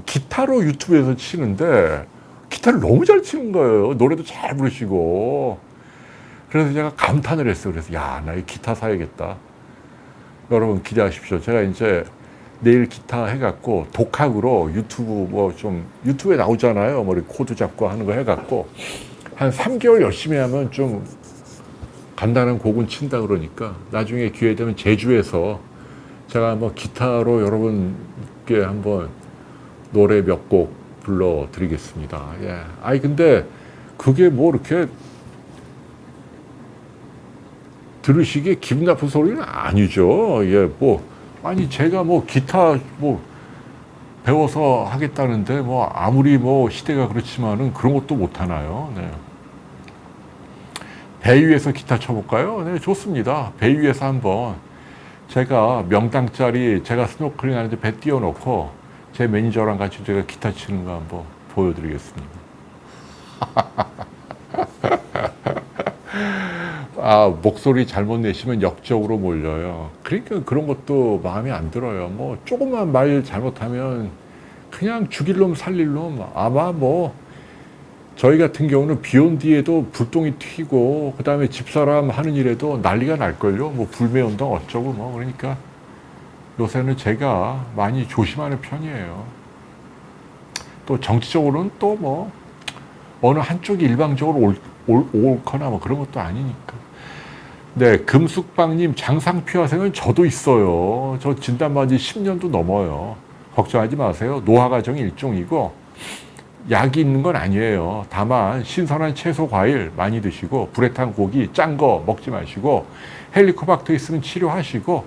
기타로 유튜브에서 치는데 기타를 너무 잘 치는 거예요. 노래도 잘 부르시고. 그래서 제가 감탄을 했어요. 그래서 나 이 기타 사야겠다. 여러분 기대하십시오. 제가 이제 내일 기타 해갖고 독학으로 유튜브 유튜브에 나오잖아요. 뭐 코드 잡고 하는 거 해갖고 한 3개월 열심히 하면 좀 간단한 곡은 친다 그러니까 나중에 기회 되면 제주에서 제가 한번 기타로 여러분께 한번 노래 몇 곡 불러드리겠습니다. 근데 그게 뭐 이렇게 들으시기에 기분 나쁜 소리는 아니죠. 예, 뭐 아니 제가 뭐 기타 뭐 배워서 하겠다는데 뭐 아무리 뭐 시대가 그렇지만은 그런 것도 못 하나요. 네. 배 위에서 기타 쳐볼까요? 네, 좋습니다. 배 위에서 한번 제가 명당짜리 제가 스노클링 하는데 배 띄워놓고 제 매니저랑 같이 제가 기타 치는 거 한번 보여드리겠습니다. 아, 목소리 잘못 내시면 역적으로 몰려요. 그러니까 그런 것도 마음에 안 들어요. 뭐 조금만 말 잘못하면 그냥 죽일 놈 살릴 놈. 아마 뭐 저희 같은 경우는 비 온 뒤에도 불똥이 튀고 그 다음에 집사람 하는 일에도 난리가 날걸요. 뭐 불매운동 어쩌고 뭐. 그러니까 요새는 제가 많이 조심하는 편이에요. 또 정치적으로는 또 뭐 어느 한쪽이 일방적으로 옳거나 뭐 그런 것도 아니니까. 네, 금숙방님 장상피화생은 저도 있어요. 저 진단받은 지 10년도 넘어요. 걱정하지 마세요. 노화 과정이 일종이고 약이 있는 건 아니에요. 다만 신선한 채소, 과일 많이 드시고 불에 탄 고기, 짠 거 먹지 마시고 헬리코박터 있으면 치료하시고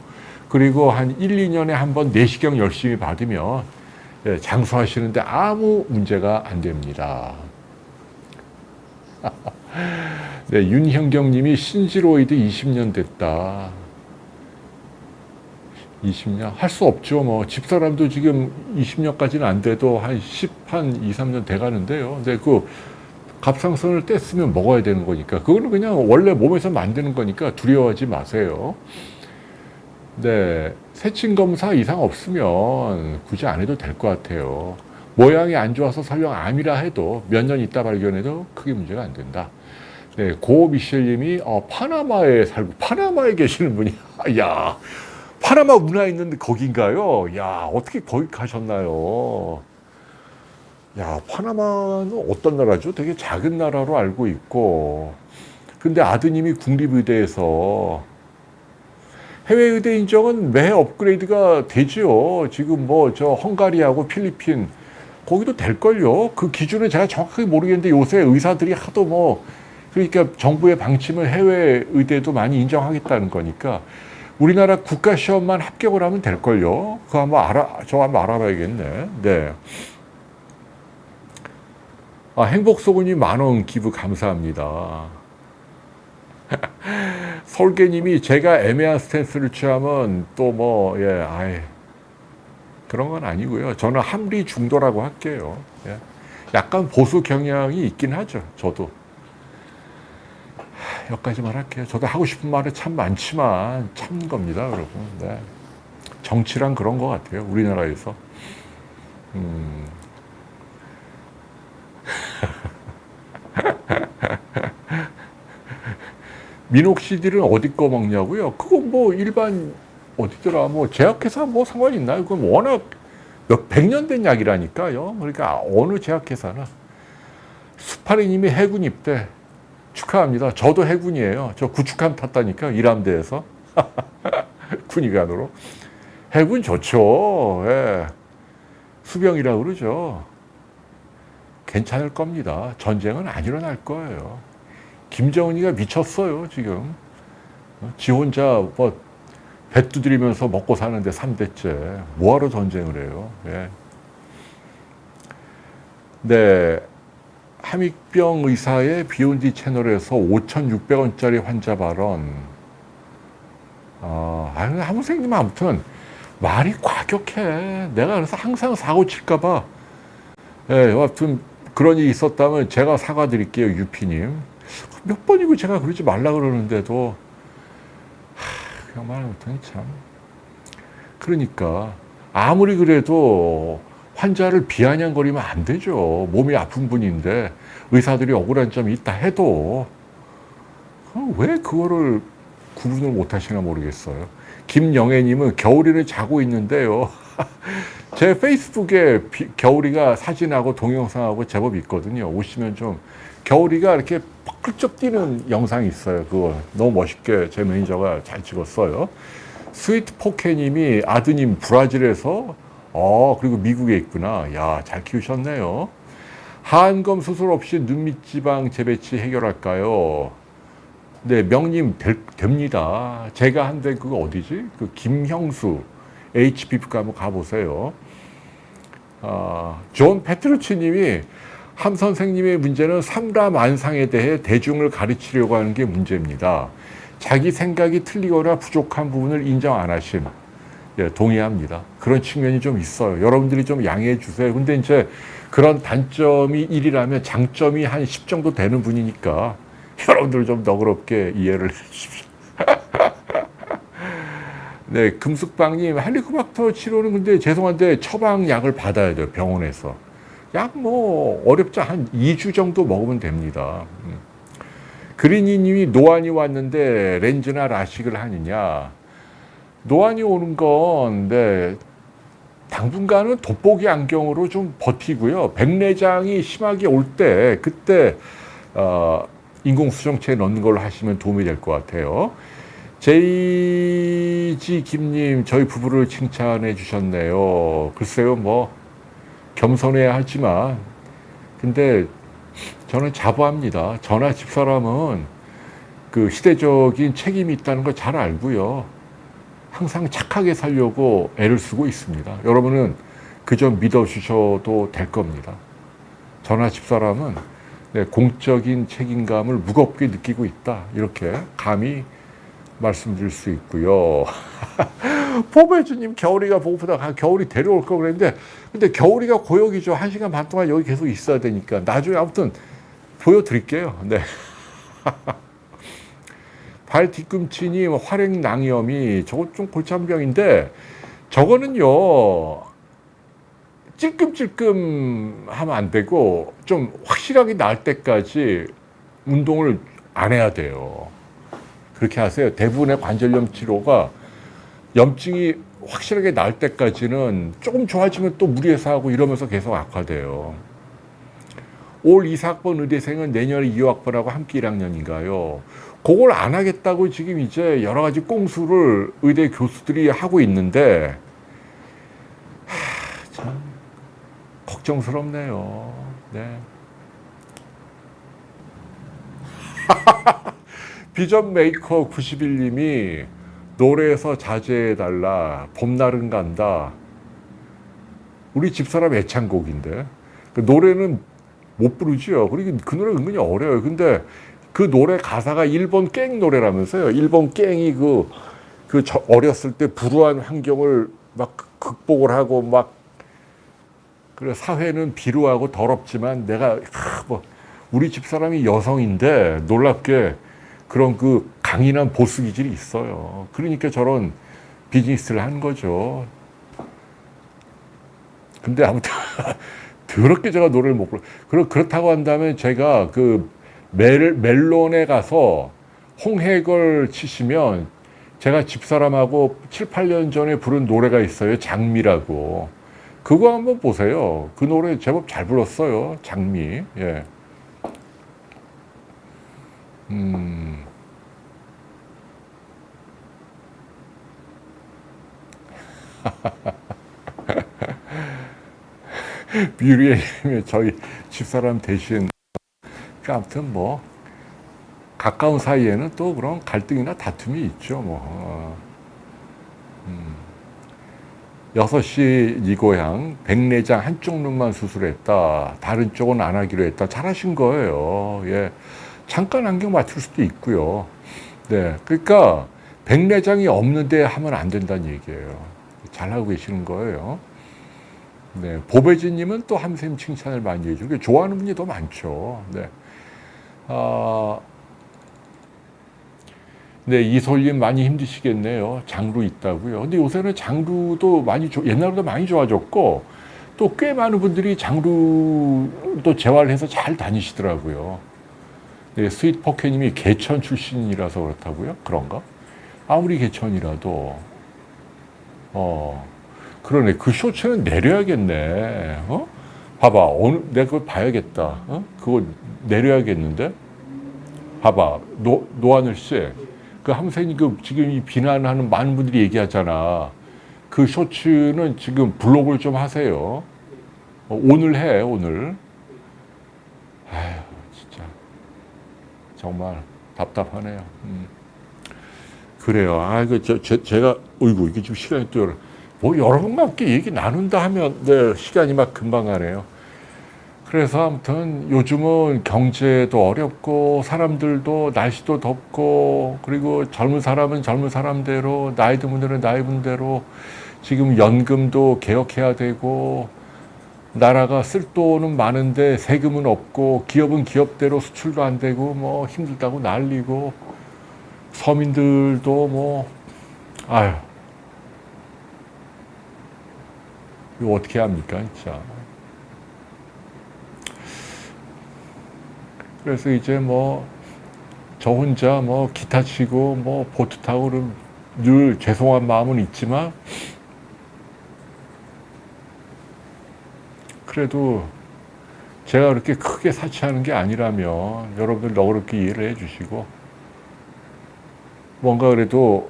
그리고 한 1, 2년에 한 번 내시경 열심히 받으면 장수하시는데 아무 문제가 안 됩니다. 네, 윤형경 님이 신지로이드 20년 됐다. 20년? 할 수 없죠. 뭐, 집사람도 지금 20년까지는 안 돼도 한 2, 3년 돼 가는데요. 근데 그 갑상선을 뗐으면 먹어야 되는 거니까. 그거는 그냥 원래 몸에서 만드는 거니까 두려워하지 마세요. 네. 세친 검사 이상 없으면 굳이 안 해도 될 것 같아요. 모양이 안 좋아서 설령 암이라 해도 몇 년 있다 발견해도 크게 문제가 안 된다. 네, 고 미셸 님이 파나마에 살고 파나마에 계시는 분이 야, 파나마 운하 있는데 거긴가요? 야, 어떻게 거기 가셨나요? 야, 파나마는 어떤 나라죠? 되게 작은 나라로 알고 있고 근데 아드님이 국립의대에서 해외의대 인정은 매해 업그레이드가 되죠. 지금 뭐 저 헝가리하고 필리핀 거기도 될걸요. 그 기준은 제가 정확하게 모르겠는데 요새 의사들이 하도 뭐 그러니까 정부의 방침을 해외 의대도 많이 인정하겠다는 거니까 우리나라 국가 시험만 합격을 하면 될걸요. 그거 저 한번 알아봐야겠네. 네. 아, 행복소금이 10,000원 기부 감사합니다. 설계님이 제가 애매한 스탠스를 취하면 또 뭐, 예, 아예. 그런 건 아니고요. 저는 함리 중도라고 할게요. 예. 약간 보수 경향이 있긴 하죠. 저도. 여기까지만 할게요. 저도 하고 싶은 말은 참 많지만 참는 겁니다, 여러분. 네. 정치란 그런 것 같아요. 우리나라에서. 미녹시딜은 어디 거 먹냐고요? 그거 뭐 일반 어디더라 뭐 제약회사 뭐 상관이 있나요? 그건 워낙 몇 백 년 된 약이라니까요. 그러니까 어느 제약회사나. 수파리님이 해군 입대 축하합니다. 저도 해군이에요. 저 구축함 탔다니까 일함대에서 군의관으로. 해군 좋죠. 예. 수병이라고 그러죠. 괜찮을 겁니다. 전쟁은 안 일어날 거예요. 김정은이가 미쳤어요, 지금. 지 혼자 뭐 배 두드리면서 먹고 사는데 3대째. 뭐하러 전쟁을 해요. 예. 네. 함익병 의사의 비욘디 채널에서 5,600원짜리 환자 발언. 한무생님 아무튼 말이 과격해. 내가 그래서 항상 사고 칠까봐. 예, 아무튼 그런 일이 있었다면 제가 사과드릴게요, 유피님. 몇 번이고 제가 그러지 말라 그러는데도 그냥 말하면 참. 그러니까 아무리 그래도 환자를 비아냥거리면 안 되죠. 몸이 아픈 분인데 의사들이 억울한 점이 있다 해도 왜 그거를 구분을 못 하시나 모르겠어요. 김영애님은 겨울이는 자고 있는데요. 제 페이스북에 겨울이가 사진하고 동영상하고 제법 있거든요. 오시면 좀 겨울이가 이렇게 펄쩍 뛰는 영상이 있어요. 그거 너무 멋있게 제 매니저가 잘 찍었어요. 스위트 포케님이 아드님 브라질에서 그리고 미국에 있구나. 야, 잘 네, 명님 됩니다. 제가 한데 그거 어디지? 그 김형수 HPF가 한번 가보세요. 존 페트루치 님이 함 선생님의 문제는 삼라만상에 대해 대중을 가르치려고 하는 게 문제입니다. 자기 생각이 틀리거나 부족한 부분을 인정 안 하심. 예, 동의합니다. 그런 측면이 좀 있어요. 여러분들이 좀 양해해 주세요. 근데 이제 그런 단점이 1이라면 장점이 한 10 정도 되는 분이니까 여러분들 좀 너그럽게 이해를 해 주십시오. 네, 금숙방님, 헬리코박터 치료는 근데 죄송한데 처방약을 받아야 돼요, 병원에서. 약 뭐, 어렵지 한 2주 정도 먹으면 됩니다. 그린이님이 노안이 왔는데 렌즈나 라식을 하느냐. 노안이 오는 건, 네, 당분간은 돋보기 안경으로 좀 버티고요. 백내장이 심하게 올 때, 그때, 인공수정체에 넣는 걸로 하시면 도움이 될 것 같아요. 제이지 김님, 저희 부부를 칭찬해 주셨네요. 글쎄요, 뭐, 겸손해야 하지만, 근데 저는 자부합니다. 저나 집사람은 그 시대적인 책임이 있다는 걸 잘 알고요. 항상 착하게 살려고 애를 쓰고 있습니다. 여러분은 그 점 믿어주셔도 될 겁니다. 저나 집사람은 네, 공적인 책임감을 무겁게 느끼고 있다. 이렇게 감히 말씀드릴 수 있고요. 포배주님, 겨울이가 보고프다. 겨울이 데려올 걸 그랬는데, 근데 겨울이가 고역이죠. 1시간 반 동안 여기 계속 있어야 되니까. 나중에 아무튼 보여드릴게요. 네. 발 뒤꿈치님, 활액낭염이, 저거 좀 골참병인데, 저거는요, 찔끔찔끔 하면 안 되고, 좀 확실하게 나을 때까지 운동을 안 해야 돼요. 그렇게 하세요. 대부분의 관절염 치료가 염증이 확실하게 나을 때까지는 조금 좋아지면 또 무리해서 하고 이러면서 계속 악화돼요. 올 2학번 의대생은 내년에 2학번하고 함께 1학년인가요? 그걸 안 하겠다고 지금 이제 여러 가지 꼼수를 의대 교수들이 하고 있는데, 참, 걱정스럽네요. 네. 비전 메이커 91님이 노래에서 자제해달라. 봄날은 간다. 우리 집사람 애창곡인데. 그 노래는 못 부르지요. 그리고 그 노래 은근히 어려워요. 근데 그 노래 가사가 일본 깽 노래라면서요. 일본 깽이 어렸을 때 불우한 환경을 막 극복을 하고 막, 그래, 사회는 비루하고 더럽지만 내가, 우리 집사람이 여성인데 놀랍게 그런 그 강인한 보스 기질이 있어요. 그러니까 저런 비즈니스를 한 거죠. 근데 아무튼 더럽게 제가 노래를 못 불러. 그렇다고 한다면 제가 그 멜론에 가서 홍해걸 치시면 제가 집사람하고 7, 8년 전에 부른 노래가 있어요. 장미라고. 그거 한번 보세요. 그 노래 제법 잘 불렀어요. 장미. 예. 뮤리엘님이 저희 집사람 대신, 아무튼 뭐 가까운 사이에는 또 그런 갈등이나 다툼이 있죠. 뭐 6시 이 고향 백내장 한쪽 눈만 수술했다. 다른 쪽은 안 하기로 했다. 잘하신 거예요. 예, 잠깐 안경 맞출 수도 있고요. 네, 그러니까 백내장이 없는데 하면 안 된다는 얘기예요. 잘하고 계시는 거예요. 네, 보배진님은 또 함샘 칭찬을 많이 해주고 좋아하는 분이 더 많죠. 네, 네, 이솔님 많이 힘드시겠네요. 장루 있다고요. 근데 요새는 장루도 옛날보다 많이 좋아졌고 또 꽤 많은 분들이 장루도 재활해서 잘 다니시더라고요. 네, 스윗 포켓님이 개천 출신이라서 그렇다고요? 그런가? 아무리 개천이라도 그러네. 그 쇼츠는 내려야겠네. 봐봐. 내가 그걸 봐야겠다. 그거 내려야겠는데? 봐봐. 노하늘 씨. 그 함선이 지금 이 비난하는 많은 분들이 얘기하잖아. 그 쇼츠는 지금 블록을 좀 하세요. 오늘 오늘. 아휴, 진짜. 정말 답답하네요. 그래요. 아, 제가, 어이구, 이게 지금 시간이 또, 뭐, 여러분과 함께 얘기 나눈다 하면, 네, 시간이 막 금방 가네요. 그래서 아무튼 요즘은 경제도 어렵고, 사람들도 날씨도 덥고, 그리고 젊은 사람은 젊은 사람대로, 나이 든 분들은 나이 분대로, 지금 연금도 개혁해야 되고, 나라가 쓸 돈은 많은데 세금은 없고, 기업은 기업대로 수출도 안 되고, 뭐 힘들다고 난리고, 서민들도 뭐, 아유, 이거 어떻게 합니까, 진짜. 그래서 이제 뭐, 저 혼자 뭐 기타 치고 뭐 보트 타고 늘 죄송한 마음은 있지만, 그래도 제가 그렇게 크게 사치하는 게 아니라면 여러분들 너그럽게 이해를 해 주시고, 뭔가 그래도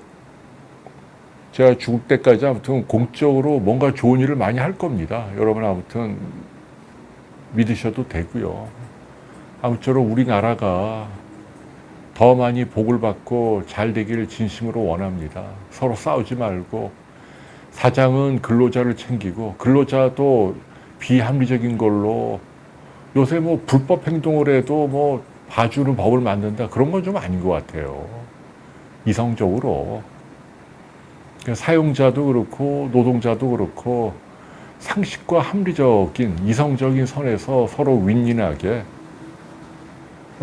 제가 죽을 때까지 아무튼 공적으로 뭔가 좋은 일을 많이 할 겁니다. 여러분 아무튼 믿으셔도 되고요. 아무쪼록 우리나라가 더 많이 복을 받고 잘 되기를 진심으로 원합니다. 서로 싸우지 말고, 사장은 근로자를 챙기고, 근로자도 비합리적인 걸로, 요새 뭐 불법 행동을 해도 뭐 봐주는 법을 만든다, 그런 건 좀 아닌 것 같아요. 이성적으로. 사용자도 그렇고 노동자도 그렇고 상식과 합리적인 이성적인 선에서 서로 윈윈하게,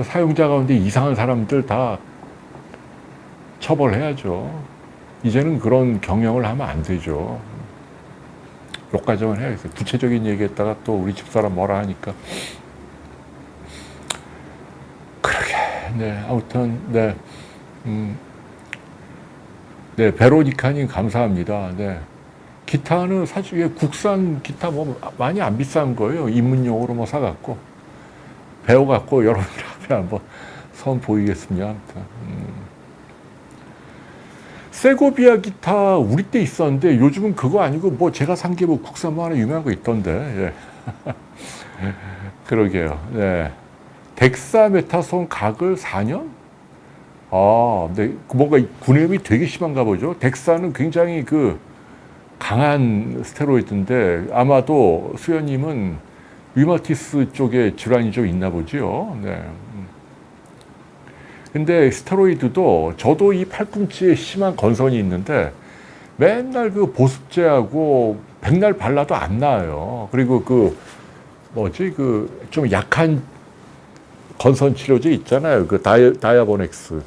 사용자 가운데 이상한 사람들 다 처벌해야죠. 이제는 그런 경영을 하면 안 되죠. 욕가정을 해야겠어요. 구체적인 얘기했다가 또 우리 집사람 뭐라 하니까. 그러게. 네, 아무튼 네, 네, 베로니카님 감사합니다. 네. 기타는 사실 국산 기타 뭐 많이 안 비싼 거예요. 입문용으로 뭐 사갖고 배워갖고 여러분들 앞에 한번 선 보이겠습니다. 아무튼. 세고비아 기타 우리 때 있었는데 요즘은 그거 아니고 뭐 제가 산 게 뭐 국산 뭐 하나 유명한 거 있던데. 예. 그러게요. 네. 덱사메타손 각을 4년? 아, 근데 뭔가 분해음이 되게 심한가 보죠. 덱사는 굉장히 그 강한 스테로이드인데 아마도 수연님은 류마티스 쪽에 질환이 좀 있나 보죠. 네. 근데 스테로이드도 저도 이 팔꿈치에 심한 건선이 있는데 맨날 그 보습제하고 백날 발라도 안 나아요. 그리고 그 뭐지 그 좀 약한 건선 치료제 있잖아요. 그 다이아보넥스.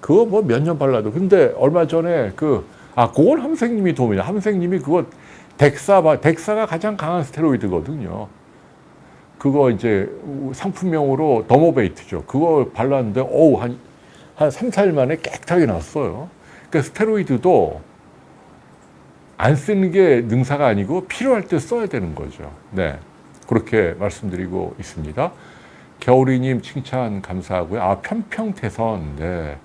그거 뭐 몇 년 발라도. 근데 얼마 전에 그건 함생님이 도움이다. 함생님이 그거 덱사가 가장 강한 스테로이드거든요. 그거 이제 상품명으로 더모베이트죠. 그거 발랐는데 한 3, 4일 만에 깨끗하게 났어요. 그러니까 스테로이드도 안 쓰는 게 능사가 아니고 필요할 때 써야 되는 거죠. 네. 그렇게 말씀드리고 있습니다. 겨울이님 칭찬 감사하고요. 아, 편평태선. 네.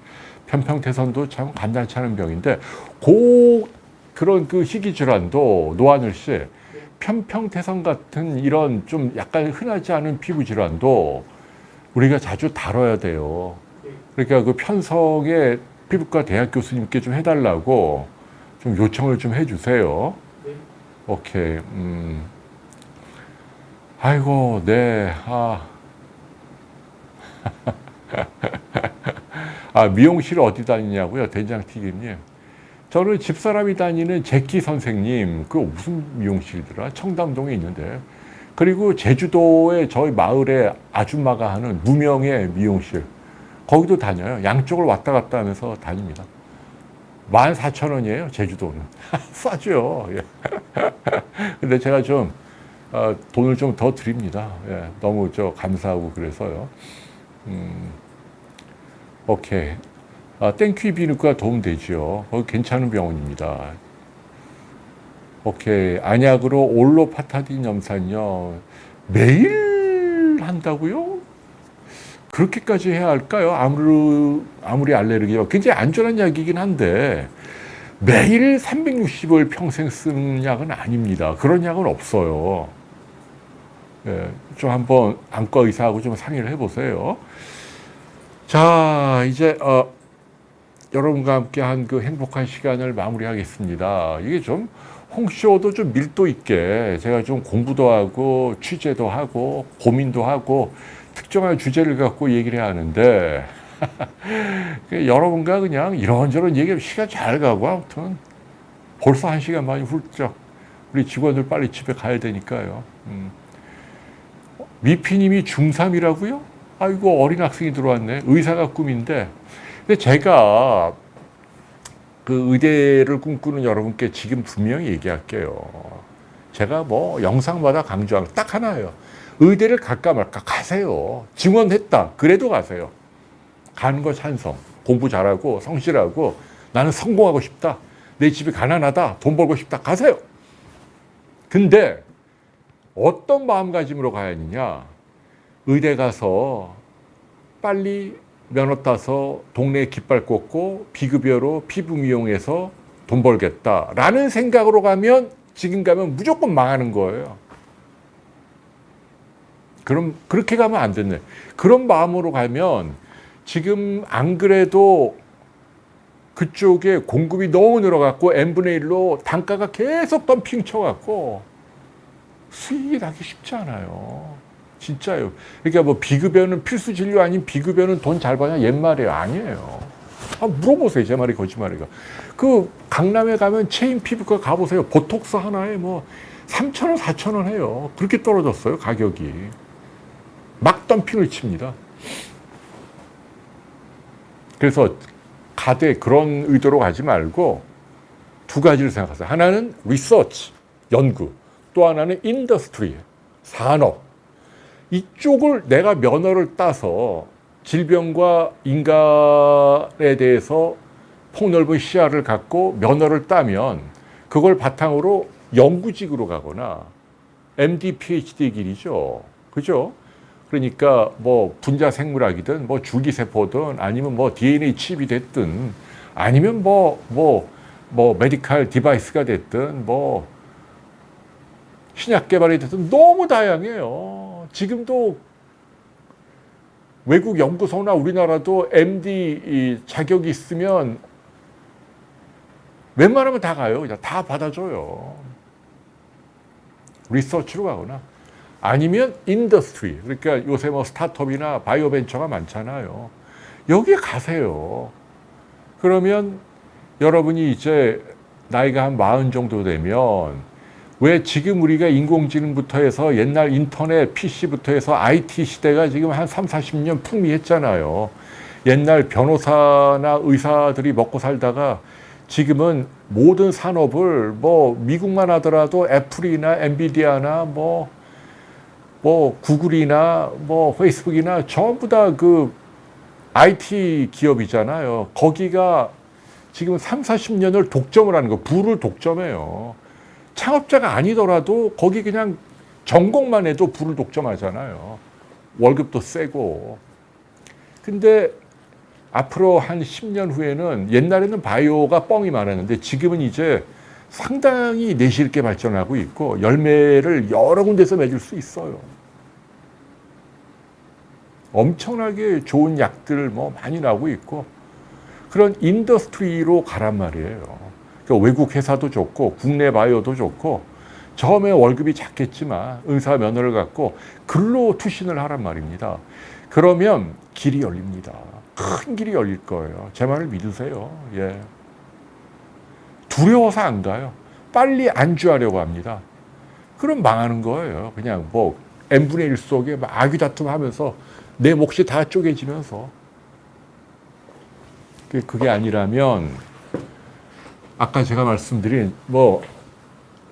편평태선도 참 간단치 않은 병인데, 그런 그 희귀질환도 노하늘 씨, 편평태선 같은 이런 좀 약간 흔하지 않은 피부 질환도 우리가 자주 다뤄야 돼요. 그러니까 그 편성의 피부과 대학 교수님께 좀 해달라고 좀 요청을 좀 해주세요. 오케이. 아이고, 네. 미용실 어디 다니냐고요? 된장튀김님. 저는 집사람이 다니는 제키 선생님, 그 무슨 미용실이더라? 청담동에 있는데. 그리고 제주도에 저희 마을에 아줌마가 하는 무명의 미용실. 거기도 다녀요. 양쪽을 왔다 갔다 하면서 다닙니다. 14,000원이에요, 제주도는. 싸죠. 예. 근데 제가 좀, 돈을 좀 더 드립니다. 예. 너무 감사하고 그래서요. 오케이. 땡큐 비누가 도움되죠. 거기 괜찮은 병원입니다. 오케이. 안약으로 올로파타딘 염산요. 매일 한다고요? 그렇게까지 해야 할까요? 아무리 알레르기가 굉장히 안전한 약이긴 한데 매일 360을 평생 쓰는 약은 아닙니다. 그런 약은 없어요. 예, 좀 한번 안과 의사하고 좀 상의를 해보세요. 자, 이제 여러분과 함께 한 그 행복한 시간을 마무리하겠습니다. 이게 좀 홍쇼도 좀 밀도 있게 제가 좀 공부도 하고 취재도 하고 고민도 하고 특정한 주제를 갖고 얘기를 해야 하는데 여러분과 그냥 이런저런 얘기하면 시간 잘 가고 아무튼 벌써 1시간 반이 훌쩍 우리 직원들 빨리 집에 가야 되니까요. 미피님이 중3이라고요? 아이고 어린 학생이 들어왔네. 의사가 꿈인데 근데 제가 그 의대를 꿈꾸는 여러분께 지금 분명히 얘기할게요. 제가 뭐 영상마다 강조하는 딱 하나예요. 의대를 갈까 말까 가세요. 지원했다. 그래도 가세요. 가는 거 찬성. 공부 잘하고 성실하고 나는 성공하고 싶다. 내 집이 가난하다. 돈 벌고 싶다. 가세요. 근데 어떤 마음가짐으로 가야 하느냐. 의대 가서 빨리 면허 따서 동네에 깃발 꽂고 비급여로 피부 미용해서 돈 벌겠다라는 생각으로 가면 지금 가면 무조건 망하는 거예요. 그럼 그렇게 가면 안 되네. 그런 마음으로 가면 지금 안 그래도 그쪽에 공급이 너무 늘어갖고 n분의 1로 단가가 계속 덤핑 쳐갖고 수익이 나기 쉽지 않아요. 진짜요. 그러니까 뭐 비급여는 필수 진료 아닌 비급여는 돈 잘 버냐 옛말이에요. 아니에요. 물어보세요. 제 말이 거짓말이가. 그 강남에 가면 체인 피부과 가보세요. 보톡스 하나에 뭐 3,000원, 4,000원 해요. 그렇게 떨어졌어요. 가격이. 막 덤핑을 칩니다. 그래서 가되 그런 의도로 가지 말고 두 가지를 생각하세요. 하나는 리서치, 연구. 또 하나는 인더스트리, 산업. 이쪽을 내가 면허를 따서 질병과 인간에 대해서 폭넓은 시야를 갖고 면허를 따면 그걸 바탕으로 연구직으로 가거나 MD, PhD 길이죠. 그죠? 그러니까 뭐 분자생물학이든 뭐 줄기세포든 아니면 뭐 DNA 칩이 됐든 아니면 뭐 메디컬 디바이스가 됐든 뭐 신약 개발이 됐든 너무 다양해요. 지금도 외국 연구소나 우리나라도 MD 자격이 있으면 웬만하면 다 가요. 그냥 다 받아줘요. 리서치로 가거나 아니면 인더스트리. 그러니까 요새 뭐 스타트업이나 바이오 벤처가 많잖아요. 여기에 가세요. 그러면 여러분이 이제 나이가 한 40 정도 되면 왜 지금 우리가 인공지능부터 해서 옛날 인터넷 PC부터 해서 IT 시대가 지금 한 3, 40년 풍미했잖아요. 옛날 변호사나 의사들이 먹고 살다가 지금은 모든 산업을 뭐 미국만 하더라도 애플이나 엔비디아나 뭐 구글이나 뭐 페이스북이나 전부 다 그 IT 기업이잖아요. 거기가 지금 3, 40년을 독점을 하는 거, 부를 독점해요. 창업자가 아니더라도 거기 그냥 전공만 해도 부를 독점하잖아요. 월급도 세고. 근데 앞으로 한 10년 후에는 옛날에는 바이오가 뻥이 많았는데 지금은 이제 상당히 내실 있게 발전하고 있고 열매를 여러 군데서 맺을 수 있어요. 엄청나게 좋은 약들 뭐 많이 나오고 있고 그런 인더스트리로 가란 말이에요. 그러니까 외국 회사도 좋고 국내 바이오도 좋고 처음에 월급이 작겠지만 의사 면허를 갖고 근로 투신을 하란 말입니다. 그러면 길이 열립니다. 큰 길이 열릴 거예요. 제 말을 믿으세요. 예. 두려워서 안 가요. 빨리 안주하려고 합니다. 그럼 망하는 거예요. 그냥 뭐 n분의 1 속에 막 아귀다툼하면서 내 몫이 다 쪼개지면서 그게 아니라면 아까 제가 말씀드린 뭐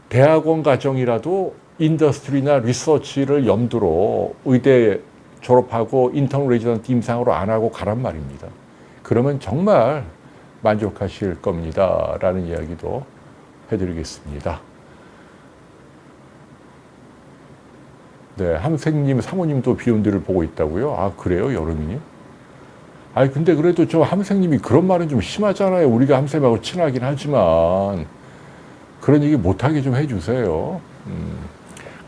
대학원 과정이라도 인더스트리나 리서치를 염두로 의대 졸업하고 인턴 레지던트 임상으로 안 하고 가란 말입니다. 그러면 정말 만족하실 겁니다. 라는 이야기도 해드리겠습니다. 네, 함생님, 사모님도 비 온 데를 보고 있다고요? 아, 그래요? 여름이니? 아니, 근데 그래도 저 함생님이 그런 말은 좀 심하잖아요. 우리가 함생하고 친하긴 하지만. 그런 얘기 못하게 좀 해주세요.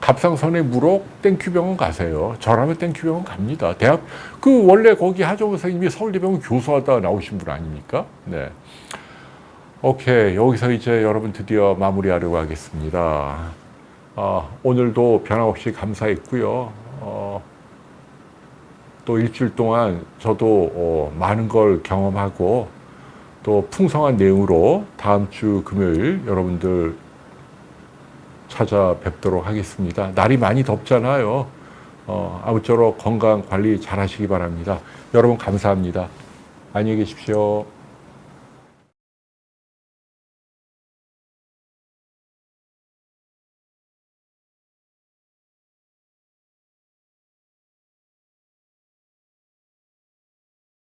갑상선에 물어 땡큐병원 가세요. 저라면 땡큐병원 갑니다. 그 원래 거기 하정우 선생님이 서울대병원 교수하다 나오신 분 아닙니까? 네. 오케이. 여기서 이제 여러분 드디어 마무리하려고 하겠습니다. 오늘도 변함없이 감사했고요. 또 일주일 동안 저도 많은 걸 경험하고 또 풍성한 내용으로 다음 주 금요일 여러분들 찾아뵙도록 하겠습니다. 날이 많이 덥잖아요. 아무쪼록 건강 관리 잘 하시기 바랍니다. 여러분 감사합니다. 안녕히 계십시오.